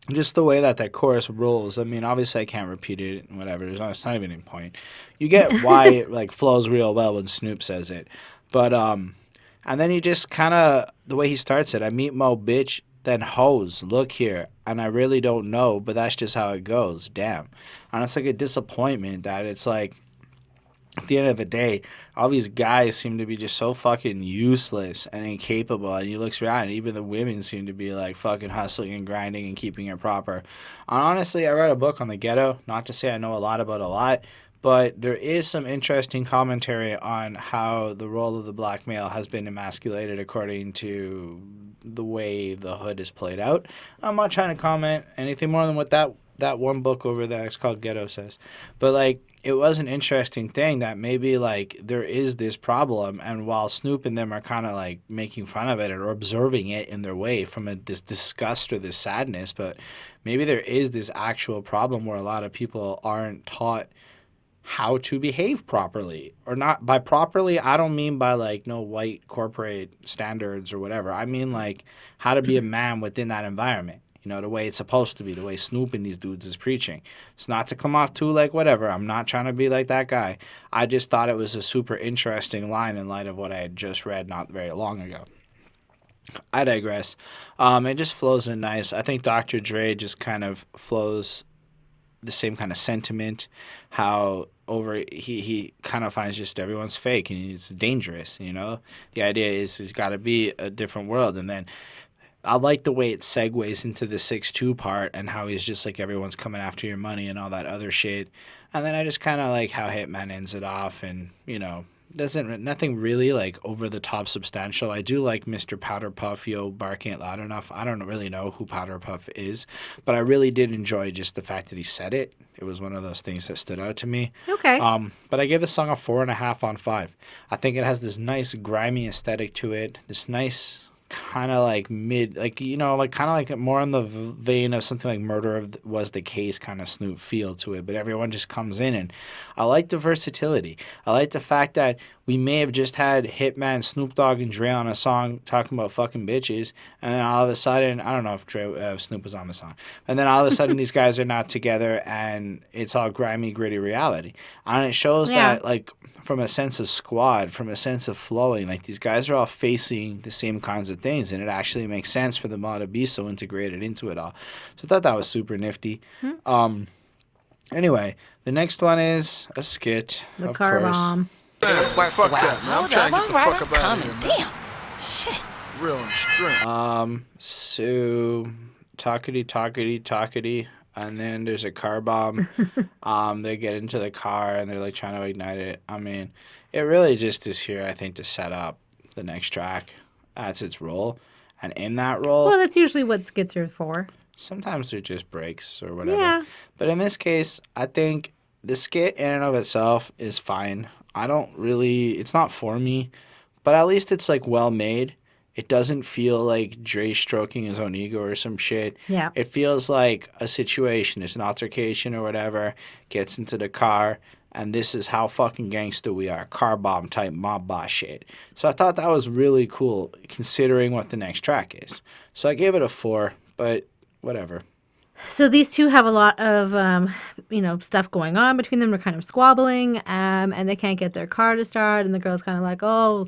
Just the way that chorus rolls. I mean, obviously I can't repeat it and whatever. It's not even any point. You get why it like flows real well when Snoop says it. But, and then he just kind of, the way he starts it, I meet Mo bitch, then hoes, look here, and I really don't know, but that's just how it goes. Damn. And it's like a disappointment that it's like, at the end of the day, all these guys seem to be just so fucking useless and incapable. And he looks around, and even the women seem to be like fucking hustling and grinding and keeping it proper. And honestly, I read a book on the ghetto. Not to say I know a lot about a lot, but there is some interesting commentary on how the role of the black male has been emasculated according to the way the hood is played out. I'm not trying to comment anything more than what that one book over there, it's called Ghetto, says. But, like, it was an interesting thing that maybe, like, there is this problem, and while Snoop and them are kind of, like, making fun of it or observing it in their way from this disgust or this sadness, but maybe there is this actual problem where a lot of people aren't taught how to behave properly. Or not, by properly, I don't mean by, like, no white corporate standards or whatever. I mean, like, how to be a man within that environment. You know, the way it's supposed to be, the way Snoop and these dudes is preaching. It's not to come off too, like, whatever. I'm not trying to be like that guy. I just thought it was a super interesting line in light of what I had just read not very long ago. I digress. It just flows in nice. I think Dr. Dre just kind of flows the same kind of sentiment, how he kind of finds just everyone's fake and it's dangerous, you know? The idea is there's got to be a different world. And then I like the way it segues into the 6'2" part and how he's just like, everyone's coming after your money and all that other shit. And then I just kind of like how Hittman ends it off and, you know, nothing really like over the top substantial. I do like Mr. Powder Puff, yo, barking it loud enough. I don't really know who Powder Puff is, but I really did enjoy just the fact that he said it. It was one of those things that stood out to me. Okay. But I give the song a 4.5 on 5. I think it has this nice grimy aesthetic to it, this nice kind of like mid, like, you know, like kind of like more in the vein of something like Murder Was the Case kind of Snoop feel to it, but everyone just comes in, and I like the versatility. I like the fact that we may have just had Hittman, Snoop Dogg, and Dre on a song talking about fucking bitches, and then all of a sudden, I don't know if Snoop was on the song, and then all of a sudden these guys are not together, and it's all grimy, gritty reality. And it shows that, like, from a sense of squad, from a sense of flowing, like, these guys are all facing the same kinds of things, and it actually makes sense for them all to be so integrated into it all. So I thought that was super nifty. Anyway, the next one is a skit, The of car course. bomb. That's worth Fuck the while. that, man. I'm Hold trying up, to get the I'm fuck right, up I'm out of coming. here, man. Damn. Shit. Real and strength. So talkity, and then there's a car bomb. They get into the car and they're like trying to ignite it. I mean, it really just is here, I think, to set up the next track. That's its role, and in that role, Well, that's usually what skits are for. sometimes they're just breaks or whatever. Yeah. But in this case, I think the skit in and of itself is fine. I don't really, it's not for me, but at least it's like well made. It doesn't feel like Dre stroking his own ego or some shit. Yeah. It feels like a situation. It's an altercation or whatever. Gets into the car, and this is how fucking gangster we are. Car bomb type mob boss shit. So I thought that was really cool considering what the next track is. So I gave it a 4, but whatever. So these two have a lot of, stuff going on between them. They're kind of squabbling, and they can't get their car to start. And the girl's kind of like, oh,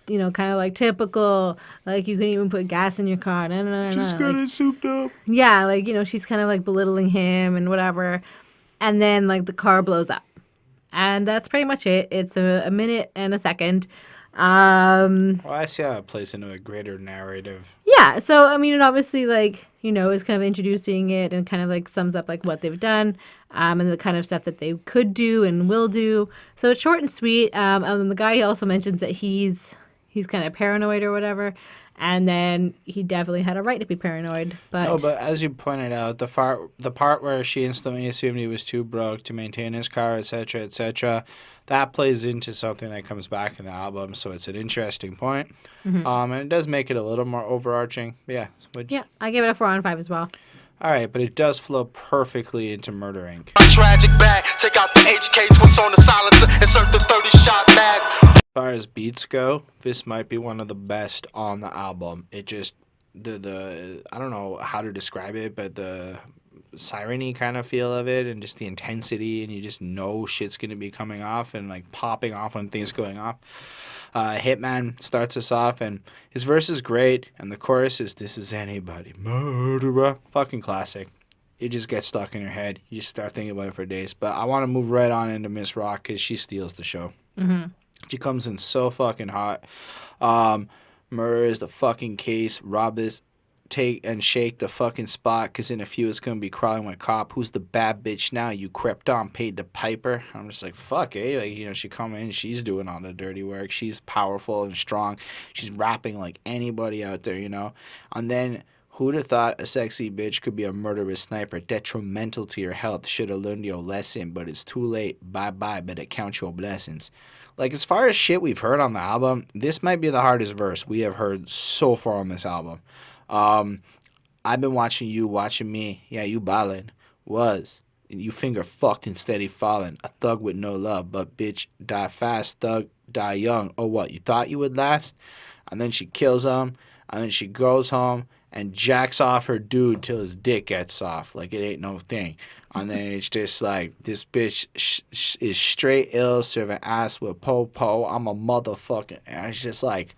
kind of like typical, like you can even put gas in your car. No, no, no, Just no. got it souped up. Yeah, like, she's kind of like belittling him and whatever. And then like the car blows up. And that's pretty much it. It's a minute and a second. Well, I see how it plays into a greater narrative. Yeah, so I mean, it obviously is kind of introducing it and kind of like sums up like what they've done, and the kind of stuff that they could do and will do. So it's short and sweet. And then the guy, he also mentions that he's kind of paranoid or whatever, and then he definitely had a right to be paranoid. But Oh, but as you pointed out, the part where she instantly assumed he was too broke to maintain his car, etc., that plays into something that comes back in the album. So it's an interesting point, and it does make it a little more overarching. But yeah, yeah, I give it a 4 out of 5 as well. All right, but it does flow perfectly into Murder Inc. Tragic bag, take out the HK, twist on the silencer, insert the 30-shot mag. As far as beats go, this might be one of the best on the album. It just the I don't know how to describe it, but the siren-y kind of feel of it, and just the intensity, and you just know shit's gonna be coming off and like popping off when things going off. Hittman starts us off, and his verse is great, and the chorus is "This is anybody murderer," fucking classic. It just gets stuck in your head. You just start thinking about it for days. But I want to move right on into Miss Rock because she steals the show. She comes in so fucking hot. Murder is the fucking case. Rob this, take and shake the fucking spot because in a few it's going to be crawling with cop. Who's the bad bitch now? You crept on, paid the piper. I'm just like, fuck, eh? Like, she come in, she's doing all the dirty work. She's powerful and strong. She's rapping like anybody out there, And then who'd have thought a sexy bitch could be a murderous sniper, detrimental to your health? Should have learned your lesson, but it's too late. Bye-bye, better count your blessings. Like, as far as shit we've heard on the album, this might be the hardest verse we have heard so far on this album. I've been watching you, watching me. Yeah, you ballin'. Was. You finger fucked and steady falling. A thug with no love, but bitch, die fast, thug, die young. Oh, what, you thought you would last? And then she kills him, and then she goes home and jacks off her dude till his dick gets soft. Like, it ain't no thing. And then it's just like, this bitch is straight ill, serving ass with po-po. I'm a motherfucker. And it's just like,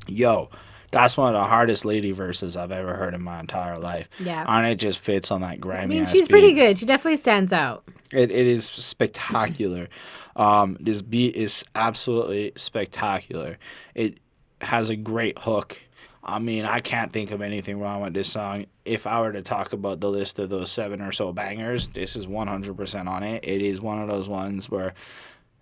yo, that's one of the hardest lady verses I've ever heard in my entire life. Yeah. And it just fits on that grimy ass she's beat. pretty good. She definitely stands out. It is spectacular. This beat is absolutely spectacular. It has a great hook. I mean, I can't think of anything wrong with this song. If I were to talk about the list of those 7 or so bangers, this is 100% on it. It is one of those ones where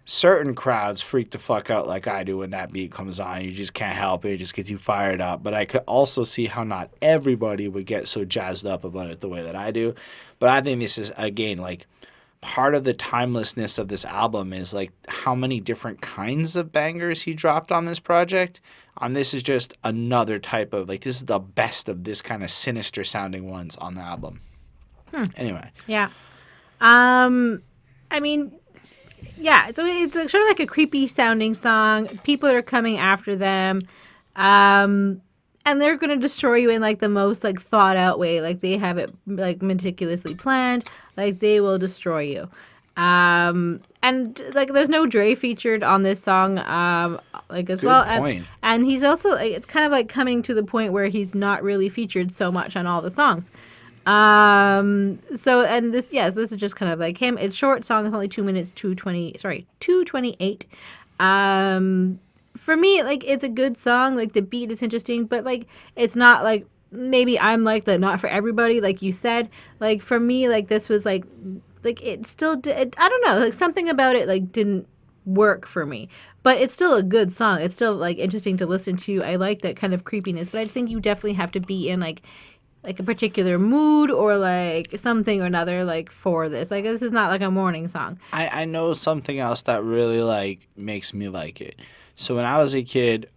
certain crowds freak the fuck out like I do when that beat comes on. You just can't help it. It just gets you fired up. But I could also see how not everybody would get so jazzed up about it the way that I do. But I think this is, again, like, part of the timelessness of this album is like how many different kinds of bangers he dropped on this project. This is just another type of like, this is the best of this kind of sinister sounding ones on the album. Anyway. Yeah. I mean, yeah, so it's sort of like a creepy sounding song. People are coming after them. And they're going to destroy you in like the most like thought out way. Like they have it like meticulously planned. Like they will destroy you. And like there's no Dre featured on this song like as Good well. point. And he's also like, it's kind of like coming to the point where he's not really featured so much on all the songs. So and this is just kind of like him. It's short song, it's only 2 minutes, 2:28. For me, like it's a good song, like the beat is interesting, but like it's not like, maybe I'm like the not for everybody, like you said. Like for me, like this was like it still did, I don't know, like something about it like didn't work for me. But it's still a good song. It's still like interesting to listen to. I like that kind of creepiness, but I think you definitely have to be in like a particular mood or like something or another like for this. Like this is not like a morning song. I know something else that really like makes me like it. So when I was a kid,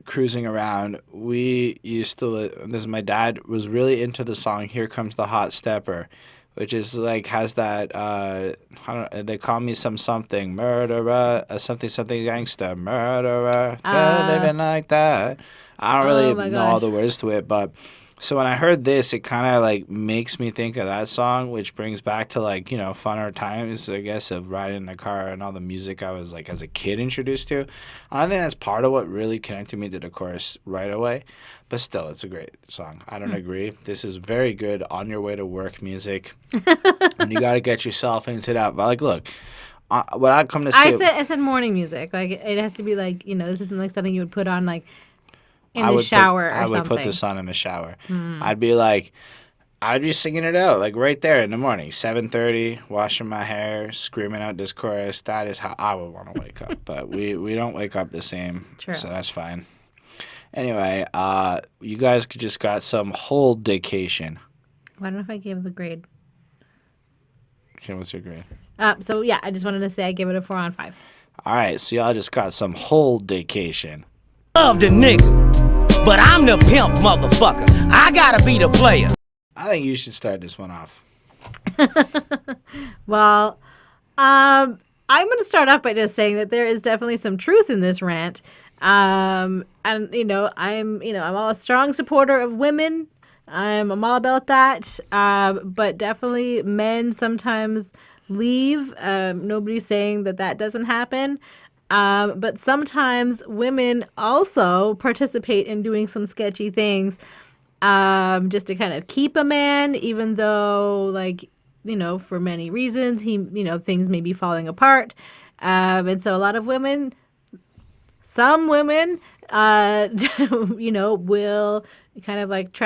cruising around, we used to. My dad was really into the song "Here Comes the Hot Stepper," which is like has that. I don't. They call me something murderer, something gangster murderer, living like that. I don't really know all the words to it, but. So when I heard this, it kind of like makes me think of that song, which brings back to like, funner times, I guess, of riding in the car and all the music I was like as a kid introduced to. And I think that's part of what really connected me to the chorus right away. But still, it's a great song. I don't agree. This is very good on your way to work music. And you got to get yourself into that. But like, look, what I come to see. I said morning music. Like it has to be like, this isn't like something you would put on like in the shower or something. I would put this on in the shower. I'd be singing it out like right there in the morning, 7:30, washing my hair, screaming out this chorus. That is how I would want to wake up. But we don't wake up the same, so that's fine. Anyway, you guys just got some whole dedication. I don't know if I gave the grade. Okay, what's your grade? So yeah, I just wanted to say I give it a 4 on 5. All right, so y'all just got some whole dedication. Love the nigga, but I'm the pimp, motherfucker. I gotta be the player. I think you should start this one off. Well, I'm going to start off by just saying that there is definitely some truth in this rant. And I'm all a strong supporter of women. I'm all about that. But definitely men sometimes leave. Nobody's saying that doesn't happen. But sometimes women also participate in doing some sketchy things just to kind of keep a man, even though, like, for many reasons, things may be falling apart. And so a lot of women, some women, will kind of like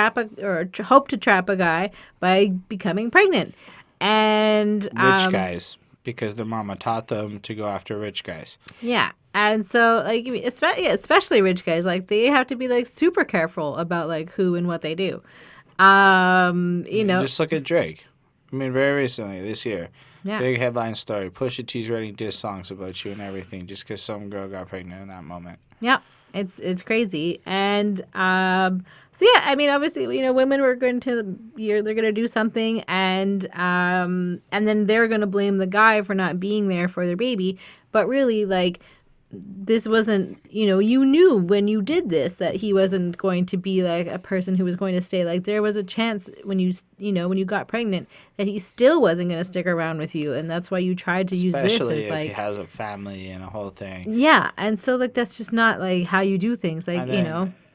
hope to trap a guy by becoming pregnant. And rich guys. Because their mama taught them to go after rich guys. Yeah. And so, like, especially rich guys, like, they have to be, like, super careful about, like, who and what they do. Just look at Drake. I mean, very recently, this year. Yeah. Big headline story. Pusha T's writing diss songs about you and everything just because some girl got pregnant in that moment. Yeah. It's crazy. And, so yeah, I mean, obviously, women they're going to do something and then they're going to blame the guy for not being there for their baby. But really, like, this wasn't, you knew when you did this that he wasn't going to be like a person who was going to stay. Like, there was a chance when when you got pregnant that he still wasn't going to stick around with you. And that's why you tried to use this as Especially if like, he has a family and a whole thing. yeah. And so, like, that's just not like how you do things. Like,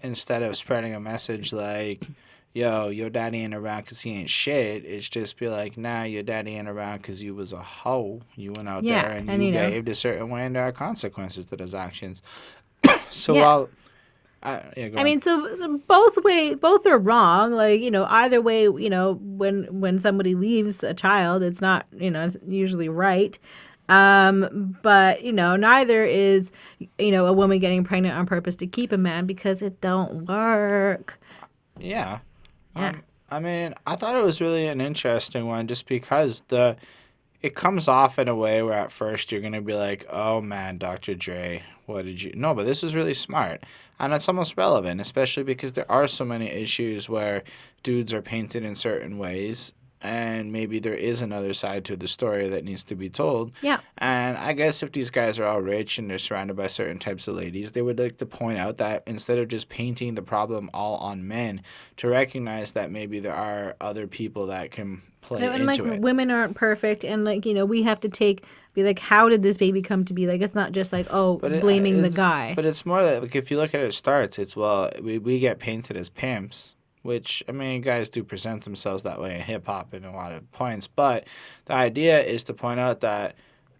Instead of spreading a message like, yo, your daddy ain't around because he ain't shit, it's just be like, nah, your daddy ain't around because you was a hoe. You went out there and you behaved a certain way and there are consequences to those actions. So while... I mean, so both are wrong. Like, either way, when somebody leaves a child, it's not, it's usually right. But, neither is, a woman getting pregnant on purpose to keep a man because it don't work. Yeah. Yeah. I mean, I thought it was really an interesting one just because it comes off in a way where at first you're gonna be like, oh man, Dr. Dre, what did you? No, but this is really smart, and it's almost relevant, especially because there are so many issues where dudes are painted in certain ways. And maybe there is another side to the story that needs to be told. Yeah. And I guess if these guys are all rich and they're surrounded by certain types of ladies, they would like to point out that instead of just painting the problem all on men, to recognize that maybe there are other people that can play And into like it. women aren't perfect, and like we have to be like, how did this baby come to be? Like it's not just like blaming the guy. But it's more that, like, if you look at it starts, it's, well, we get painted as pimps. Which, I mean, guys do present themselves that way in hip-hop in a lot of points. But the idea is to point out that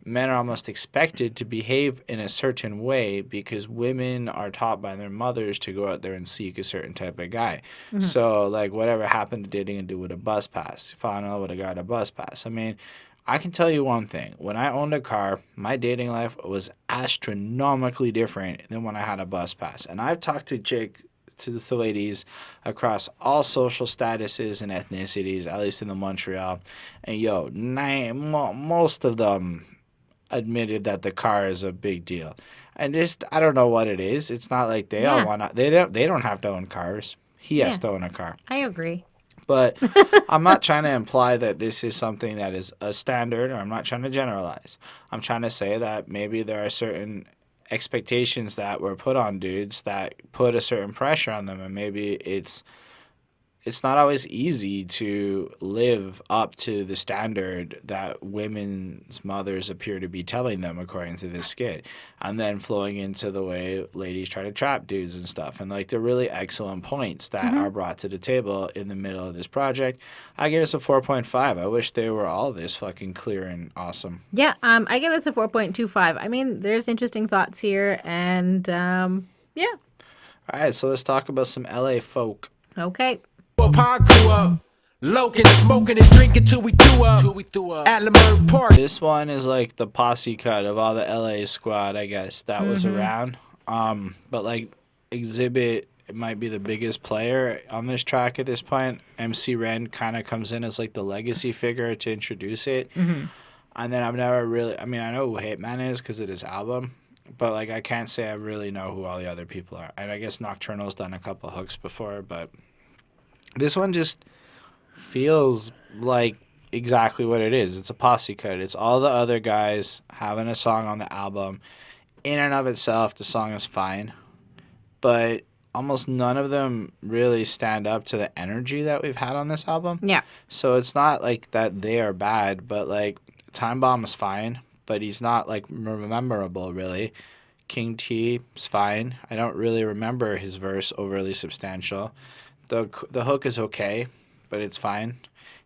men are almost expected to behave in a certain way because women are taught by their mothers to go out there and seek a certain type of guy. Mm-hmm. So, like, whatever happened to dating a dude with a bus pass, fall in love with a guy with a bus pass. I mean, I can tell you one thing. When I owned a car, my dating life was astronomically different than when I had a bus pass. And I've talked to the ladies across all social statuses and ethnicities, at least in the Montreal. And most of them admitted that the car is a big deal. And just, I don't know what it is. It's not like they all want to, they don't have to own cars. He has to own a car. I agree. But I'm not trying to imply that this is something that is a standard, or I'm not trying to generalize. I'm trying to say that maybe there are certain expectations that were put on dudes that put a certain pressure on them, and maybe it's not always easy to live up to the standard that women's mothers appear to be telling them, according to this skit, and then flowing into the way ladies try to trap dudes and stuff. And like the really excellent points that are brought to the table in the middle of this project, I give this a 4.5. I wish they were all this fucking clear and awesome. Yeah, I give this a 4.25. I mean, there's interesting thoughts here, and yeah. All right, so let's talk about some LA folk. Okay. I grew up, loking, smoking, and drinking till we threw up. At Leimert Park. This one is like the posse cut of all the LA squad, I guess, that was around. But like Xzibit might be the biggest player on this track at this point. MC Ren kind of comes in as like the legacy figure to introduce it. And then I've never really, I mean, I know who Hittman is because of his album, but like I can't say I really know who all the other people are. And I guess Knoc-Turn'al's done a couple hooks before, but this one just feels like exactly what it is. It's a posse cut. It's all the other guys having a song on the album. In and of itself, the song is fine. But almost none of them really stand up to the energy that we've had on this album. Yeah. So it's not like that they are bad, but like Time Bomb is fine, but he's not like memorable really. King T is fine. I don't really remember his verse overly substantial. The hook is okay, but it's fine.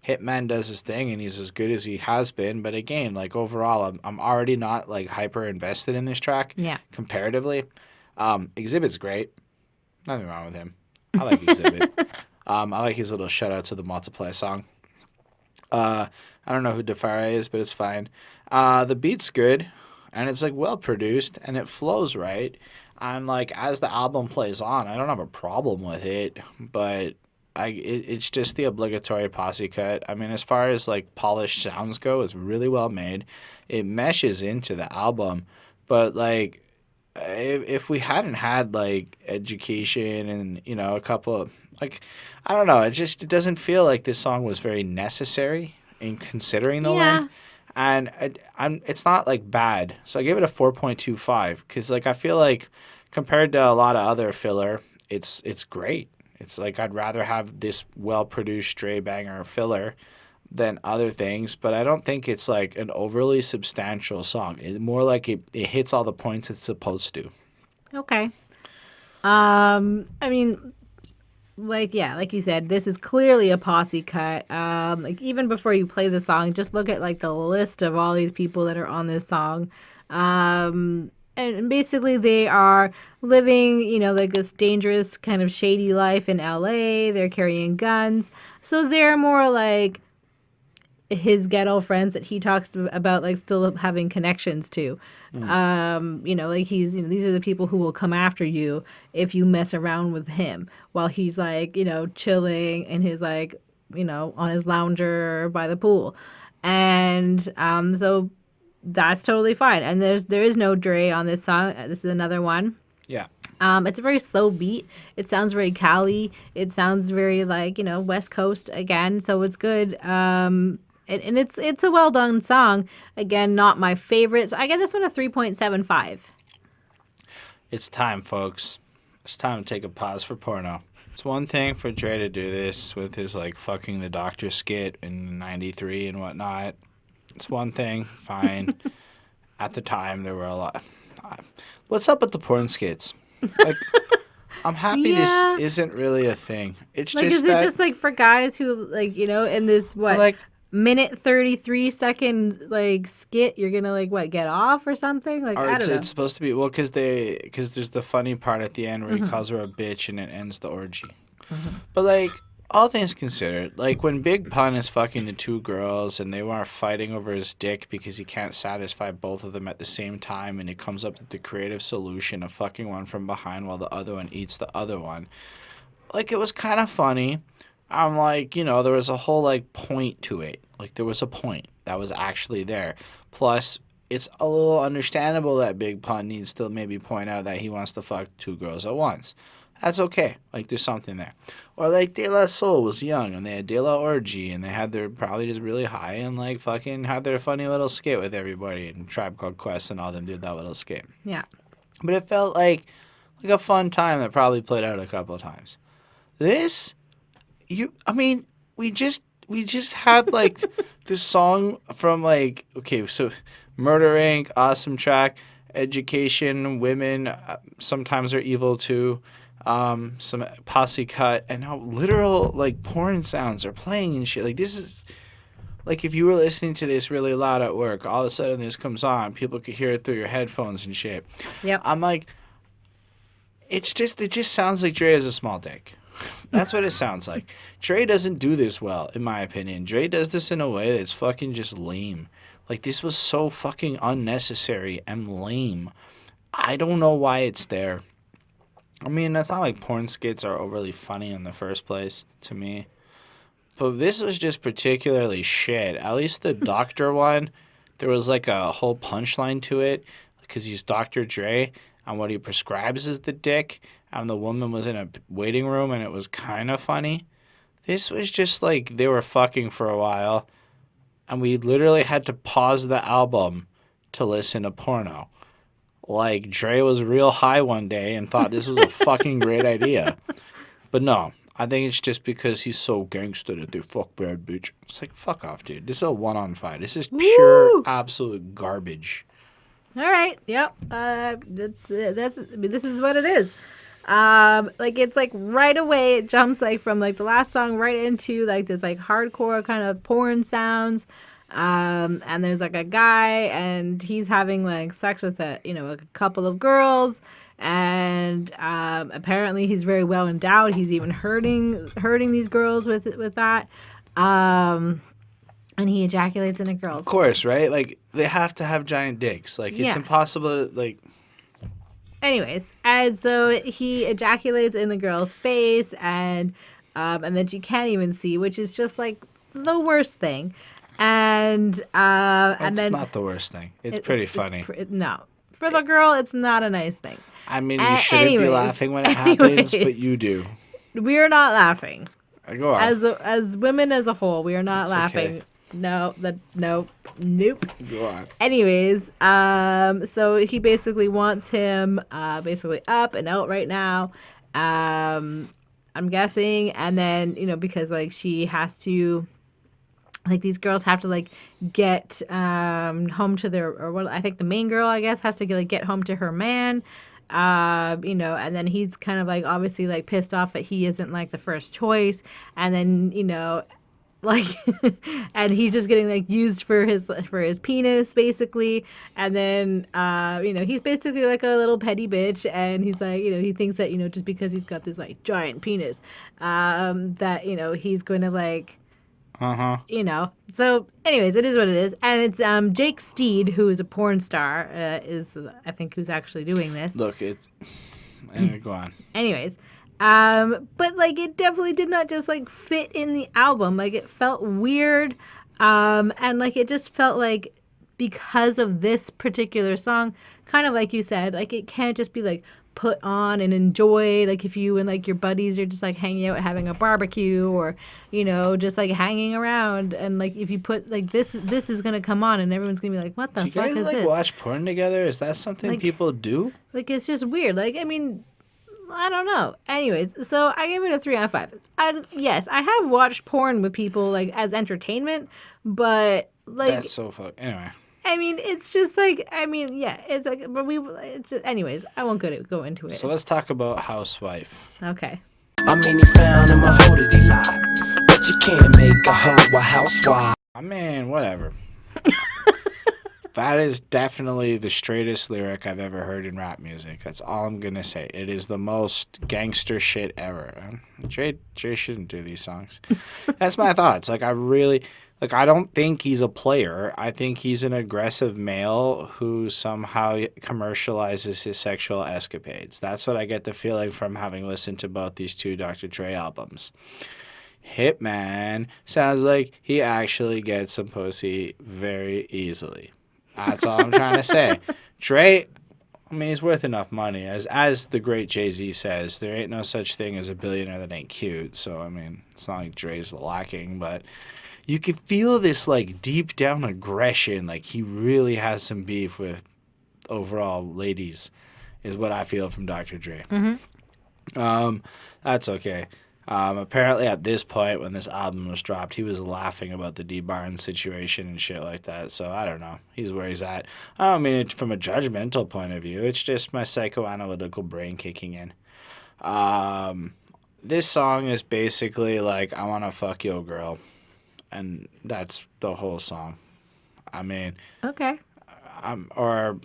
Hittman does his thing, and he's as good as he has been. But again, like overall, I'm already not like hyper invested in this track. Yeah. Comparatively, Xzibit's great. Nothing wrong with him. I like Xzibit. I like his little shout out to the Multiply song. I don't know who Defari is, but it's fine. The beat's good, and it's like well produced, and it flows right. And like as the album plays on, I don't have a problem with it, but it's just the obligatory posse cut. I mean, as far as like polished sounds go, it's really well made. It meshes into the album, but like if we hadn't had like Ed-Ucation and a couple of like I don't know, it doesn't feel like this song was very necessary in considering the length. And it's not like bad, so I give it a 4.25 because like I feel like compared to a lot of other filler, it's great. It's like I'd rather have this well produced stray banger filler than other things, but I don't think it's like an overly substantial song. It's more like it hits all the points it's supposed to. Okay. I mean, like you said, this is clearly a posse cut. Like even before you play the song, just look at like the list of all these people that are on this song. And basically they are living, like this dangerous kind of shady life in LA. They're carrying guns. So they're more like his ghetto friends that he talks about, like still having connections to. Like he's, these are the people who will come after you if you mess around with him, while he's like, chilling in his like, on his lounger by the pool. And so that's totally fine. And there is no Dre on this song. This is another one. Yeah. It's a very slow beat. It sounds very Cali. It sounds very like, West Coast again. So it's good. And it's a well done song. Again, not my favorite. So I get this one a 3.75. It's time, folks. It's time to take a pause for porno. It's one thing for Dre to do this with his like fucking the doctor skit in '93 and whatnot. It's one thing, fine. At the time, there were a lot. What's up with the porn skits? Like, I'm happy Yeah. this isn't really a thing. It's Like, just is it just like for guys who like, in this like minute 33-second like skit, you're gonna like what get off or something? Like or I it's, don't know. it's supposed to be because there's the funny part at the end where he calls her a bitch and it ends the orgy. But like all things considered, like when Big Pun is fucking the two girls and they are fighting over his dick because he can't satisfy both of them at the same time, and it comes up with the creative solution of fucking one from behind while the other one eats the other one. Like it was kind of funny. I'm like, there was a whole like point to it. Like there was a point that was actually there. Plus, it's a little understandable that Big Pun needs to maybe point out that he wants to fuck two girls at once. That's okay. Like there's something there. Or like De La Soul was young and they had De La Orgy and they had their probably just really high and like fucking had their funny little skit with everybody, and Tribe Called Quest and all them did that little skit. Yeah. But it felt like a fun time that probably played out a couple of times. This we just had like this song from like, okay, so Murder Inc., awesome track, Ed-Ucation, Women, Sometimes Are Evil Too, some Posse Cut, and now literal like porn sounds are playing and shit. Like this is like if you were listening to this really loud at work, all of a sudden this comes on, people could hear it through your headphones and shit. Yep. I'm like, it just sounds like Dre has a small dick. That's what it sounds like. Dre doesn't do this well, in my opinion. Dre does this in a way that's fucking just lame. Like, this was so fucking unnecessary and lame. I don't know why it's there. I mean, it's not like porn skits are overly funny in the first place, to me. But this was just particularly shit. At least the doctor one, there was like a whole punchline to it, because he's Dr. Dre, and what he prescribes is the dick, and the woman was in a waiting room, and it was kind of funny. This was just like they were fucking for a while, and we literally had to pause the album to listen to porno. Like, Dre was real high one day and thought this was a fucking great idea. But no, I think it's just because he's so gangster that they fuck bad bitch. It's like, fuck off, dude. This is a 1-on-5. This is pure, absolute garbage. All right. Yep. This is what it is. Like it's like right away it jumps like from like the last song right into like this like hardcore kind of porn sounds. And there's like a guy and he's having like sex with a couple of girls, and apparently he's very well endowed. He's even hurting these girls with that. And he ejaculates in a girl's. Of course, right? Like, they have to have giant dicks. Like, it's impossible to, like... Anyways, and so he ejaculates in the girl's face, and then she can't even see, which is just, like, the worst thing. And then... not the worst thing. It's pretty funny. No. For the girl, it's not a nice thing. I mean, you shouldn't be laughing when it happens, but you do. We are not laughing. Go on. As women as a whole, we are not laughing. Okay. Nope. Go on. Anyways, so he basically wants him basically up and out right now. I'm guessing, and then because like she has to, like these girls have to like get home to their, or what I think the main girl I guess has to get home to her man. And then he's kind of like obviously like pissed off that he isn't like the first choice, and then like and he's just getting like used for his penis basically, and then he's basically like a little petty bitch, and he's like he thinks that just because he's got this like giant penis that he's going to like so anyways, it is what it is. And it's Jake Steed, who is a porn star, is I think who's actually doing this. Look, go on. Anyways, but like it definitely did not just like fit in the album. Like it felt weird. And like it just felt like because of this particular song, kind of like you said, like it can't just be like put on and enjoyed, like if you and like your buddies are just like hanging out having a barbecue, or you know, just like hanging around, and like if you put like this is gonna come on and everyone's gonna be like, what the Do you fuck guys is like this? watch porn together? Is that something Like- people do? Like it's just weird. Like I mean, I don't know. Anyways, so I gave it a 3 out of 5. Yes, I have watched porn with people like as entertainment, but like That's so fuck. Anyway. I mean, it's just like, I mean, yeah, it's like, but anyways, I won't go into it. So let's talk about Housewife. Okay. I mean, he found him a hoe that he lied, but you can't make a hoe a housewife. I mean, whatever. That is definitely the straightest lyric I've ever heard in rap music. That's all I'm going to say. It is the most gangster shit ever. Dre shouldn't do these songs. That's my thoughts. Like, I don't think he's a player. I think he's an aggressive male who somehow commercializes his sexual escapades. That's what I get the feeling from having listened to both these two Dr. Dre albums. Hittman sounds like he actually gets some pussy very easily. That's all I'm trying to say. Dre, I mean, he's worth enough money. As the great Jay-Z says, there ain't no such thing as a billionaire that ain't cute. So, I mean, it's not like Dre's lacking, but you could feel this, like, deep down aggression. Like, he really has some beef with overall ladies, is what I feel from Dr. Dre. Mm-hmm. That's okay. Apparently at this point when this album was dropped, he was laughing about the D.R.E situation and shit like that. So I don't know. He's where he's at. I don't mean it from a judgmental point of view. It's just my psychoanalytical brain kicking in. This song is basically like, I want to fuck your girl. And that's the whole song. I mean, Okay. or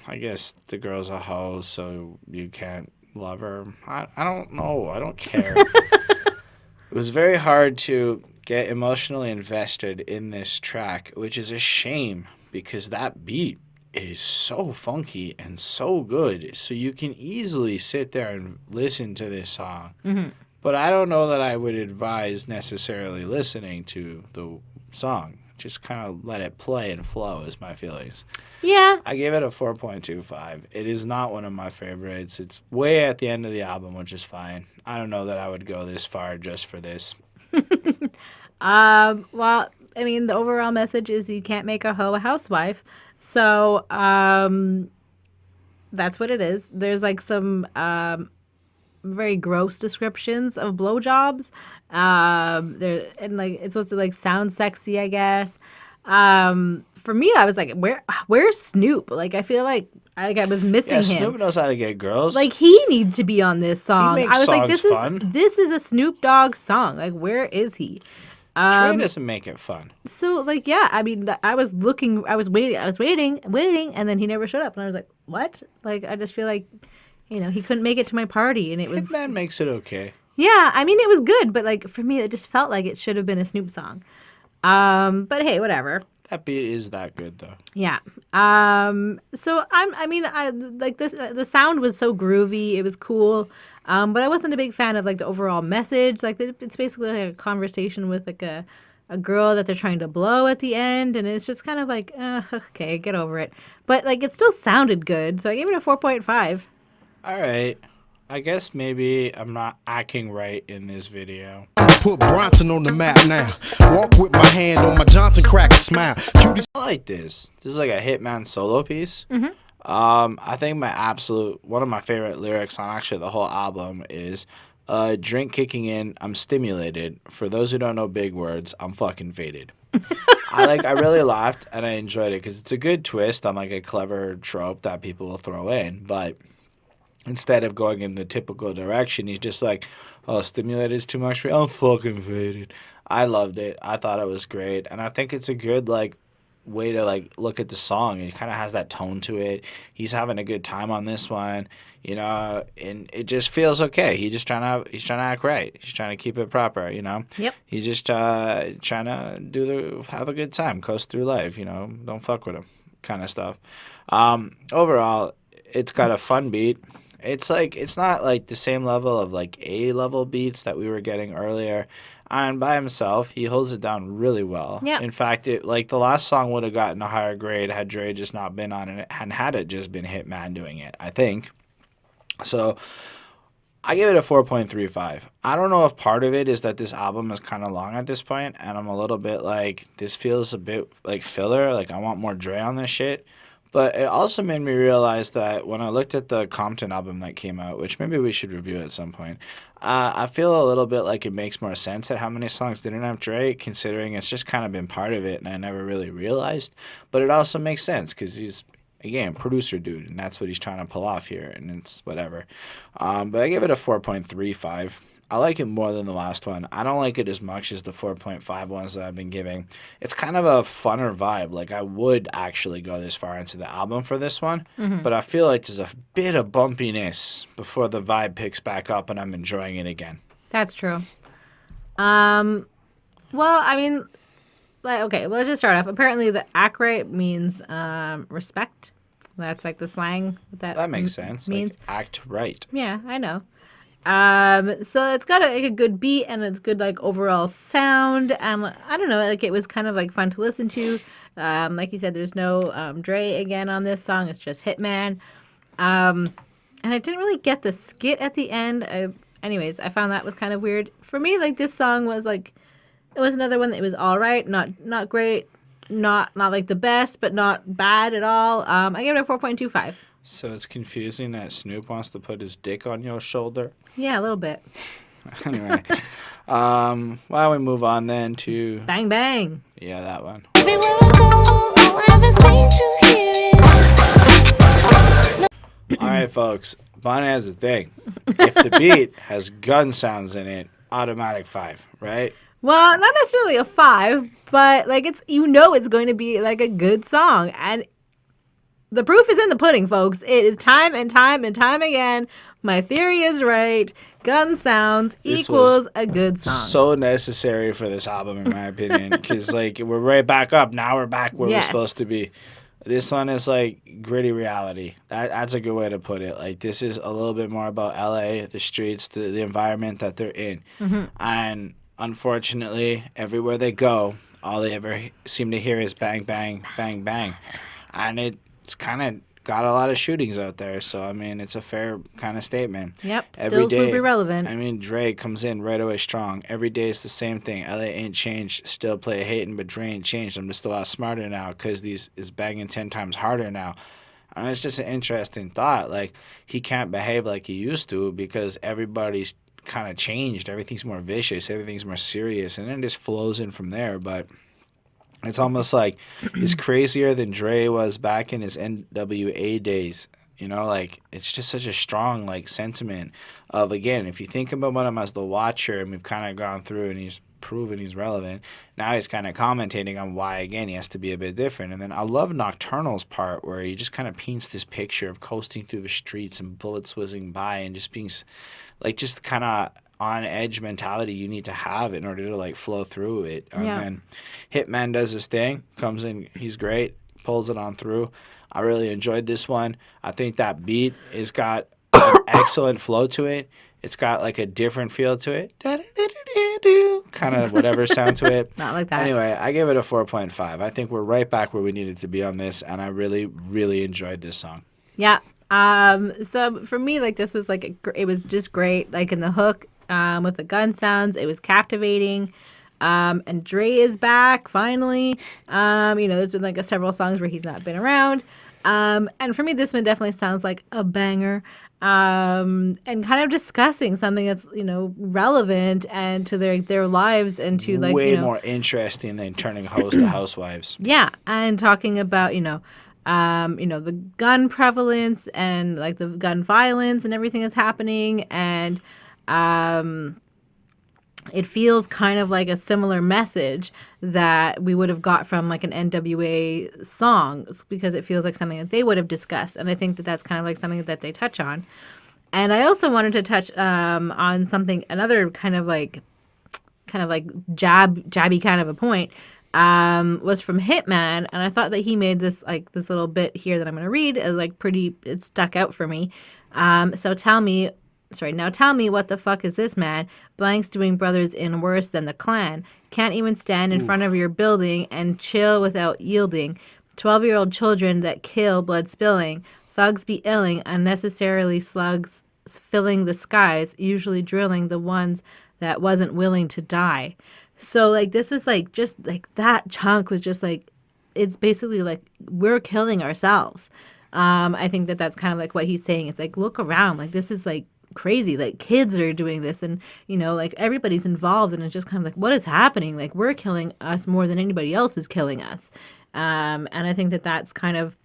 I guess the girl's a hoe, so you can't love her. I don't know. I don't care. It was very hard to get emotionally invested in this track, which is a shame because that beat is so funky and so good. So you can easily sit there and listen to this song. Mm-hmm. But I don't know that I would advise necessarily listening to the song. Just kind of let it play and flow is my feelings. Yeah. I gave it a 4.25. It is not one of my favorites. It's way at the end of the album, which is fine. I don't know that I would go this far just for this. Well, I mean, the overall message is you can't make a hoe a housewife. So, that's what it is. There's like some very gross descriptions of blowjobs. There and like it's supposed to like sound sexy, I guess. For me, I was like, where's Snoop? Like, I feel like I was missing him. Snoop knows how to get girls. Like he needs to be on this song. makes I was like, songs fun. this is a Snoop Dogg song. Like, where is he? Trey doesn't make it fun. So like, yeah, I mean, I was waiting, and then he never showed up, and I was like, what? Like, I just feel like, you know, he couldn't make it to my party, and it was Hittman makes it okay. yeah. I mean, it was good, but like for me, it just felt like it should have been a Snoop song. But hey, whatever. That beat is that good though. Yeah. So I like this. The sound was so groovy. It was cool. But I wasn't a big fan of like the overall message. Like it's basically like a conversation with like a girl that they're trying to blow at the end, and it's just kind of like, okay, get over it. But like it still sounded good, so I gave it a 4.5. All right. I guess maybe I'm not acting right in this video. Put Bronson on the map now. Walk with my hand on my Johnson cracker smile. Cuties. I like this. This is like a Hittman solo piece. Mm-hmm. I think one of my favorite lyrics on actually the whole album is drink kicking in, I'm stimulated. For those who don't know big words, I'm fucking faded. I really laughed and I enjoyed it because it's a good twist on like a clever trope that people will throw in, but instead of going in the typical direction, he's just like, oh, stimulated is too much for me. I'm fucking faded. I loved it. I thought it was great. And I think it's a good, like, way to, like, look at the song. It kind of has that tone to it. He's having a good time on this one, you know, and it just feels okay. He's trying to act right. He's trying to keep it proper, you know. Yep. He's just trying to have a good time, coast through life, you know. Don't fuck with him kind of stuff. Overall, it's got a fun beat. It's like it's not like the same level of like A-level beats that we were getting earlier. And by himself, he holds it down really well. Yeah. In fact, the last song would have gotten a higher grade had Dre just not been on it and had it just been Hittman doing it, I think. So I give it a 4.35. I don't know if part of it is that this album is kind of long at this point, and I'm a little bit like, this feels a bit like filler. Like, I want more Dre on this shit. But it also made me realize that when I looked at the Compton album that came out, which maybe we should review at some point, I feel a little bit like it makes more sense at how many songs didn't have Dre, considering it's just kind of been part of it, and I never really realized. But it also makes sense because he's, again, producer dude, and that's what he's trying to pull off here, and it's whatever. But I give it a 4.35. I like it more than the last one. I don't like it as much as the 4.5 ones that I've been giving. It's kind of a funner vibe. Like, I would actually go this far into the album for this one, but I feel like there's a bit of bumpiness before the vibe picks back up and I'm enjoying it again. That's true. Well, I mean, like, okay, well, let's just start off. Apparently, the Ackrite means respect. That's like the slang That makes sense. Means. Like, act right. Yeah, I know. So it's got a good beat and it's good like overall sound, and I don't know, like it was kind of like fun to listen to. Like you said, there's no Dre again on this song. It's just Hittman. And I didn't really get the skit at the end. Anyways, I found that was kind of weird. For me, like this song was like, it was another one that was all right, not great, not like the best, but not bad at all. I give it a 4.25. So it's confusing that Snoop wants to put his dick on your shoulder. Yeah, a little bit. Anyway, why don't we move on then to... Bang Bang. Yeah, that one. Everywhere I go, don't ever seem to hear it. All right, folks. Bonnie has a thing. If the beat has gun sounds in it, automatic 5, right? Well, not necessarily a 5, but like it's, you know, it's going to be like a good song, and the proof is in the pudding, folks. It is time and time and time again. My theory is right. Gun sounds equals a good song. So necessary for this album, in my opinion, because like we're right back up. Now we're back where we're supposed to be. This one is like gritty reality. That's a good way to put it. Like this is a little bit more about LA, the streets, the environment that they're in, and unfortunately, everywhere they go, all they ever seem to hear is bang, bang, bang, bang, and it's kind of got a lot of shootings out there, so I mean it's a fair kind of statement. Yep, Every still day, super relevant. I mean Dre comes in right away strong. Every day it's the same thing. LA ain't changed, still play hating, but Dre ain't changed. I'm just a lot smarter now because these is banging 10 times harder now. And it's just an interesting thought. Like he can't behave like he used to because everybody's kind of changed. Everything's more vicious. Everything's more serious, and it just flows in from there. But it's almost like he's crazier than Dre was back in his NWA days. You know, like, it's just such a strong, like, sentiment of, again, if you think about him as the watcher, and we've kind of gone through and he's proven he's relevant, now he's kind of commentating on why, again, he has to be a bit different. And then I love Knoc-Turn'al's part where he just kind of paints this picture of coasting through the streets and bullets whizzing by and just being, like, just kind of on edge mentality you need to have in order to like flow through it. And then Hittman does his thing, comes in, he's great, pulls it on through. I really enjoyed this one. I think that beat has got an excellent flow to it. It's got like a different feel to it. Kind of whatever sound to it. Not like that. Anyway, I give it a 4.5. I think we're right back where we needed to be on this, and I really, really enjoyed this song. Yeah. So for me, like this was like it was just great. Like in the hook, with the gun sounds, it was captivating. And Dre is back finally. You know, there's been like several songs where he's not been around. And for me, this one definitely sounds like a banger. And kind of discussing something that's, you know, relevant and to their lives and to like, way you know, more interesting than turning hoes to housewives. Yeah, and talking about, you know, the gun prevalence and like the gun violence and everything that's happening, and it feels kind of like a similar message that we would have got from like an NWA songs, because it feels like something that they would have discussed, and I think that that's kind of like something that they touch on. And I also wanted to touch on something, another kind of like jabby kind of a point. Was from Hittman, and I thought that he made this this little bit here that I'm going to read, like it stuck out for me. So tell me, Now tell me, what the fuck is this, man? Blank's doing brothers in worse than the clan. Can't even stand in front of your building and chill without yielding. 12-year-old children that kill, blood spilling. Thugs be illing, unnecessarily slugs filling the skies, usually drilling the ones that wasn't willing to die. So, like, this is, like, just, like, that chunk was just, like, it's basically, like, we're killing ourselves. I think that that's kind of, like, what he's saying. It's, like, look around. Like, this is, like, crazy. Like, kids are doing this and, you know, like, everybody's involved. And it's just kind of like, what is happening? Like, we're killing us more than anybody else is killing us. And I think that that's kind of,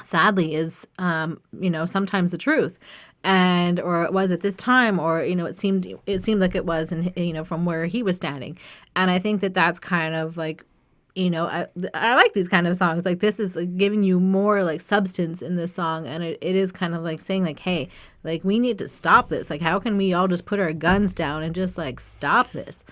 sadly, is, you know, sometimes the truth. And or it was at this time, or you know, it seemed like it was, and you know, from where he was standing. And I think that that's kind of like, you know, I like these kind of songs. Like, this is like giving you more like substance in this song, and it is kind of like saying like, hey, like, we need to stop this. Like, how can we all just put our guns down and just like stop this?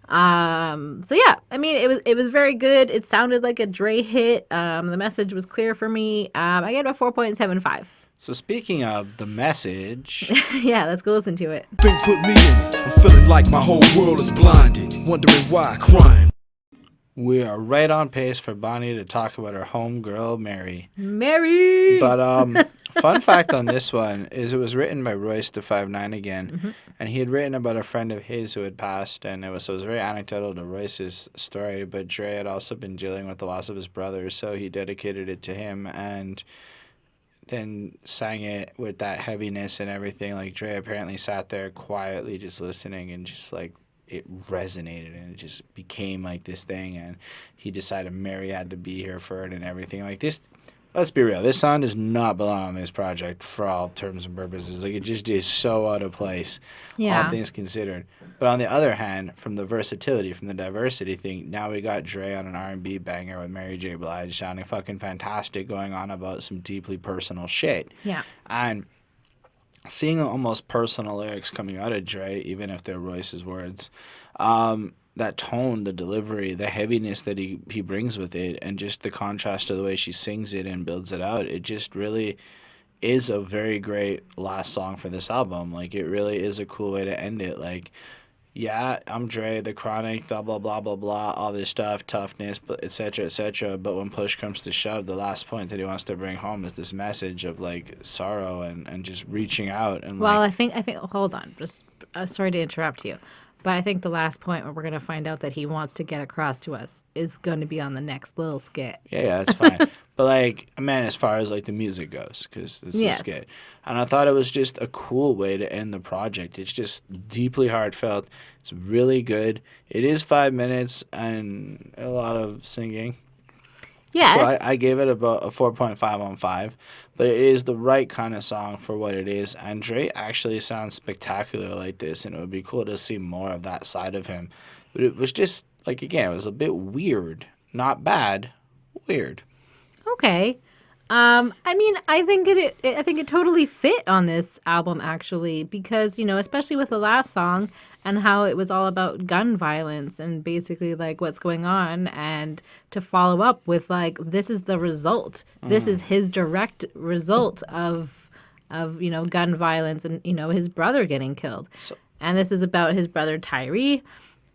So yeah, I mean, it was very good. It sounded like a Dre hit. The message was clear for me. I gave it a 4.75. So speaking of the message, Yeah, let's go listen to it. Thing put me in it. I'm feeling like my whole world is blinded. Wondering why, crying. we are right on pace for Bonnie to talk about her homegirl, Mary. Mary! But fun fact on this one is it was written by Royce da 5'9" again, and he had written about a friend of his who had passed, and it was very anecdotal to Royce's story, but Dre had also been dealing with the loss of his brother, so he dedicated it to him, and then sang it with that heaviness and everything. Like, Dre apparently sat there quietly just listening, and just like it resonated, and it just became like this thing, and he decided Mary had to be here for it and everything. Like, this, let's be real, this song does not belong on this project for all terms and purposes. Like, it just is so out of place, Yeah. all things considered. But on the other hand, from the versatility, from the diversity thing, now we got Dre on an R&B banger with Mary J. Blige sounding fucking fantastic, going on about some deeply personal shit. Yeah. And seeing almost personal lyrics coming out of Dre, even if they're Royce's words, that tone, the delivery, the heaviness that he brings with it, and just the contrast to the way she sings it and builds it out, it just really is a very great last song for this album. Like, it really is a cool way to end it. Like, yeah, I'm Dre, the Chronic, blah, blah, blah, blah, blah, all this stuff, toughness, but et cetera, but when push comes to shove, the last point that he wants to bring home is this message of, like, sorrow and just reaching out. And Well, like, I think, hold on, just sorry to interrupt you, but I think the last point where we're going to find out that he wants to get across to us is going to be on the next little skit. yeah, that's fine. But, like, I mean, as far as, like, the music goes, because it's Yes. a skit. And I thought it was just a cool way to end the project. It's just deeply heartfelt. It's really good. It is 5 minutes and a lot of singing. Yes. So I gave it about a 4.5 on 5. But it is the right kind of song for what it is. And Dre actually sounds spectacular like this, and it would be cool to see more of that side of him. But it was just, like, again, it was a bit weird. Not bad, weird. Okay. I mean, I think it totally fit on this album, actually, because, you know, especially with the last song and how it was all about gun violence and basically like what's going on, and to follow up with like, this is the result. This is his direct result of you know, gun violence and, you know, his brother getting killed. And this is about his brother D.R.E.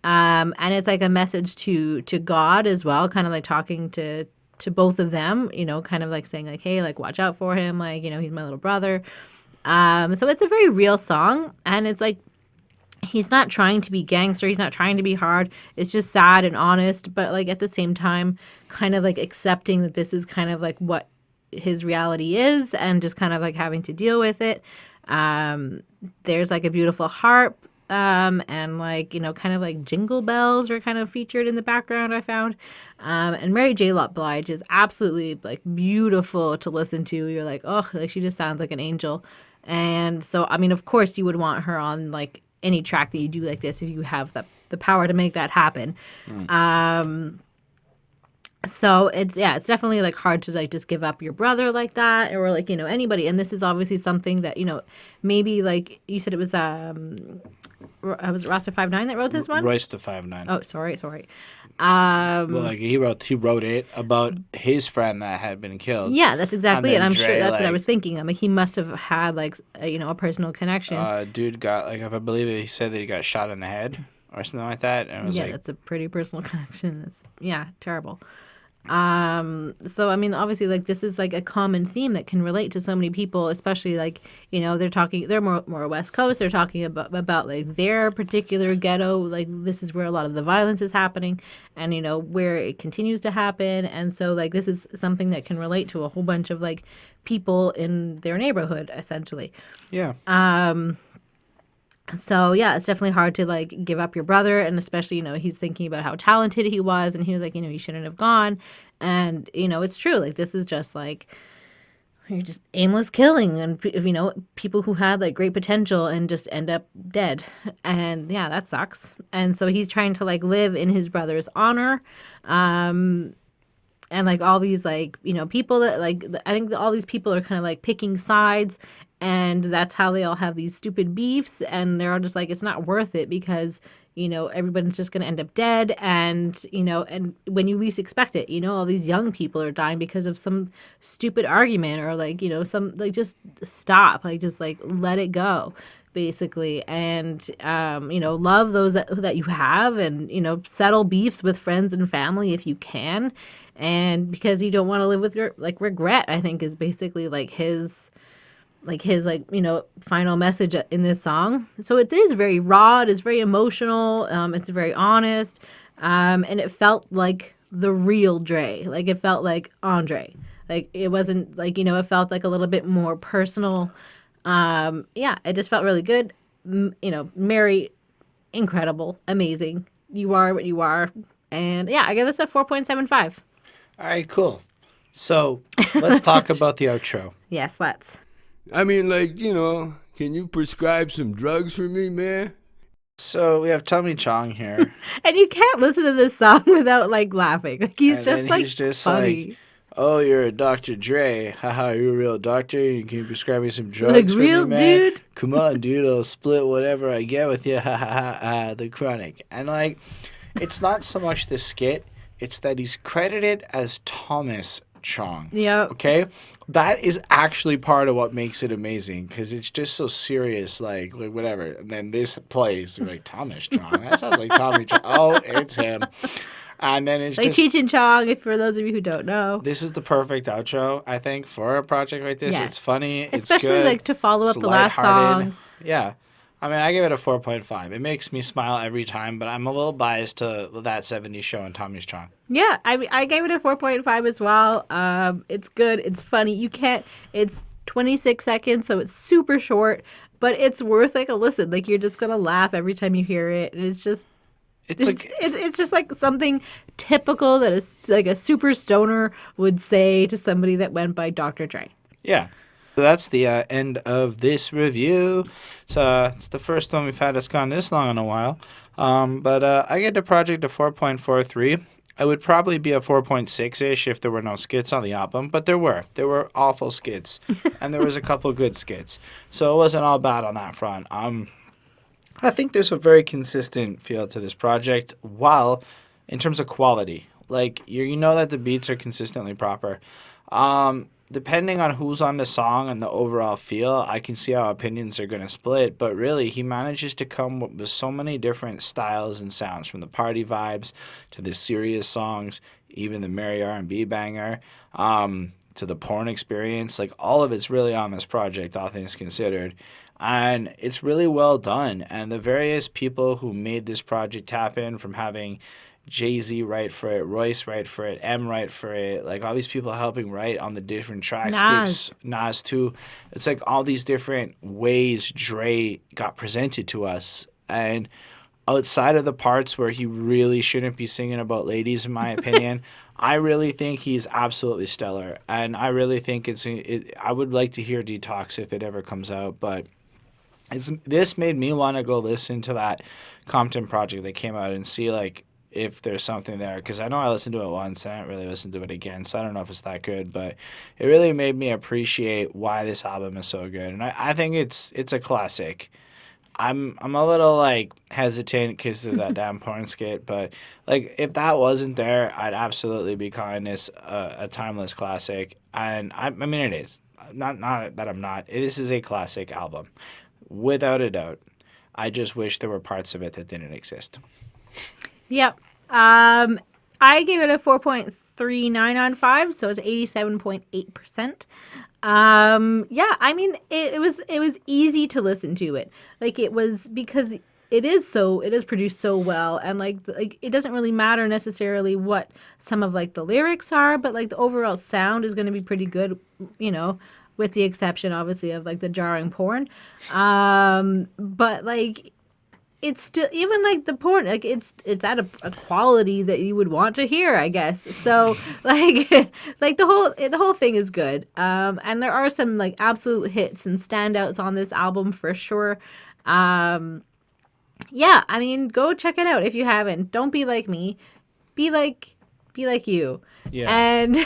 And it's like a message to God as well, kind of like talking to both of them, you know, kind of like saying like, hey, like, watch out for him. Like, you know, he's my little brother. So it's a very real song. And it's like, he's not trying to be gangster. He's not trying to be hard. It's just sad and honest. But like at the same time, kind of like accepting that this is kind of like what his reality is, and just kind of like having to deal with it. There's like a beautiful harp. And like, you know, kind of like jingle bells are kind of featured in the background, I found. And Mary J. Blige is absolutely like beautiful to listen to. You're like, oh, like she just sounds like an angel. And so, I mean, of course you would want her on like any track that you do like this if you have the power to make that happen. So it's definitely like hard to like just give up your brother like that, or like, you know, anybody. And this is obviously something that, you know, maybe like you said it was was it Rasta 5'9" that wrote this one? Royce da 5'9". Oh, sorry. Well, like he wrote it about his friend that had been killed. Yeah, that's exactly it. then I'm sure Dre, that's what I like, was thinking. I mean, he must have had like a personal connection. Dude got like, if I believe it, he said that he got shot in the head or something like that, and it was Yeah, like, that's a pretty personal connection. That's terrible. So I mean, obviously, like this is like a common theme that can relate to so many people, especially like they're more West Coast. They're talking about like their particular ghetto. Like this is where a lot of the violence is happening, and where it continues to happen. And so like this is something that can relate to a whole bunch of like people in their neighborhood, essentially. yeah. So yeah, it's definitely hard to like give up your brother, and especially he's thinking about how talented he was, and he was like you shouldn't have gone, and it's true, like this is just like you're just aimless killing, and people who had like great potential and just end up dead, and yeah, that sucks. And so he's trying to like live in his brother's honor, and like all these like people that like I think all these people are kind of like picking sides, and that's how they all have these stupid beefs, and they're all just like it's not worth it because everybody's just gonna end up dead, and and when you least expect it, all these young people are dying because of some stupid argument or like some like just stop, like just like let it go basically, and love those that you have, and settle beefs with friends and family if you can, and because you don't want to live with your like regret, I think is basically like his final message in this song. So it is very raw, it's very emotional, it's very honest, and it felt like the real Dre, like it felt like Andre, like it wasn't like it felt like a little bit more personal. It just felt really good. Mary, incredible, amazing. You are what you are. And yeah, I give this a 4.75. All right, cool. So let's talk about the outro. Yes, let's. I mean, like, can you prescribe some drugs for me, man? So we have Tommy Chong here. And you can't listen to this song without like laughing. Like he's And just then like he's just funny. like, oh, you're a Dr. Dre. Haha, you're a real doctor. Can you prescribe me some drugs Like for real me, man? dude. Come on, dude. I'll split whatever I get with you. Ha ha ha. The Chronic. And like, it's not so much the skit. It's that he's credited as Thomas Chong. Yeah. Okay? That is actually part of what makes it amazing, because it's just so serious, like whatever. And then this plays, you're like, Thomas Chong? That sounds like Tommy Chong. Oh, it's him. And then it's Like just... Cheech and Chong, if for those of you who don't know. This is the perfect outro, I think, for a project like this. Yes. It's funny. Especially it's good, like to follow it's up the last lighthearted. song. Yeah. I mean, I give it a 4.5. It makes me smile every time, but I'm a little biased to That 70s Show and Tommy's Chong. Yeah, I gave it a 4.5 as well. It's good. It's funny. It's 26 seconds, so it's super short, but it's worth like a listen. Like you're just gonna laugh every time you hear it, and it's just like something typical that is like a super stoner would say to somebody that went by Dr. Dre. Yeah. So that's the end of this review. It's the first one we've had that's gone this long in a while. But I get the project a 4.43. I would probably be a 4.6-ish if there were no skits on the album, but there were. There were awful skits, and there was a couple good skits. So it wasn't all bad on that front. I think there's a very consistent feel to this project, while in terms of quality. Like, you know that the beats are consistently proper. Depending on who's on the song and the overall feel, I can see how opinions are going to split. But really, he manages to come with so many different styles and sounds, from the party vibes to the serious songs, even the merry R&B banger, to the porn experience. Like, all of it's really on this project, all things considered. And it's really well done. And the various people who made this project happen, from having Jay-Z write for it, Royce write for it, M write for it, like all these people helping write on the different tracks. Nas too. It's like all these different ways Dre got presented to us. And outside of the parts where he really shouldn't be singing about ladies, in my opinion, I really think he's absolutely stellar. And I really think I would like to hear Detox if it ever comes out, but this made me want to go listen to that Compton project that came out and see like if there's something there, because I know I listened to it once and I didn't really listen to it again, so I don't know if it's that good, but it really made me appreciate why this album is so good. And I think it's a classic. I'm a little like hesitant because of that damn porn skit, but like if that wasn't there, I'd absolutely be calling this a timeless classic. And I mean it is not that I'm not. This is a classic album, without a doubt. I just wish there were parts of it that didn't exist. Yep. I gave it a 4.39 on 5, so it's 87.8%. Yeah, I mean, it was easy to listen to it. Like, it was because it is produced so well, and like it doesn't really matter necessarily what some of like the lyrics are, but like the overall sound is going to be pretty good, you know, with the exception obviously of like the jarring porn. But like it's still, even like the porn, like it's at a quality that you would want to hear, I guess. So like like the whole thing is good. And there are some like absolute hits and standouts on this album for sure. Yeah, I mean, go check it out if you haven't. Don't be like me. Be like you. Yeah. And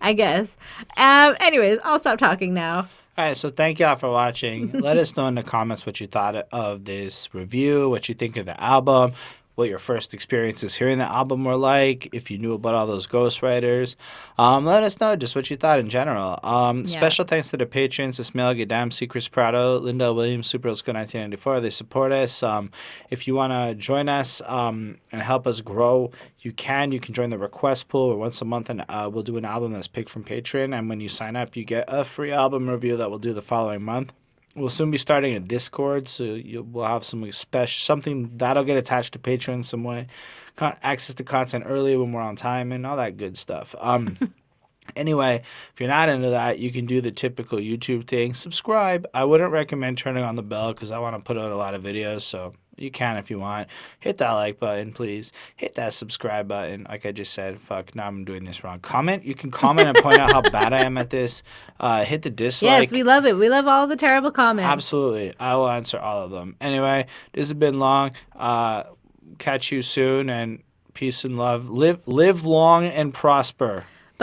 I guess. Anyways, I'll stop talking now. All right, so thank y'all for watching. Let us know in the comments what you thought of this review, what you think of the album, what your first experiences hearing the album were like, if you knew about all those ghostwriters. Let us know just what you thought in general. Special thanks to the patrons, Ismail Gadam, Chris Prado, Linda Williams, Super Old School 1994. They support us. If you want to join us and help us grow, you can join the request pool, where once a month and we'll do an album that's picked from Patreon, and when you sign up you get a free album review that we'll do the following month. We'll soon be starting a Discord, so we'll have something that'll get attached to Patreon some way, access to content early when we're on time, and all that good stuff. Anyway, if you're not into that, you can do the typical YouTube thing. Subscribe. I wouldn't recommend turning on the bell because I want to put out a lot of videos, so you can if you want. Hit that like button, please. Hit that subscribe button. Like I just said, fuck, now I'm doing this wrong. Comment. You can comment and point out how bad I am at this. Hit the dislike. Yes, we love it. We love all the terrible comments. Absolutely. I will answer all of them. Anyway, this has been long. Catch you soon, and peace and love. Live long and prosper.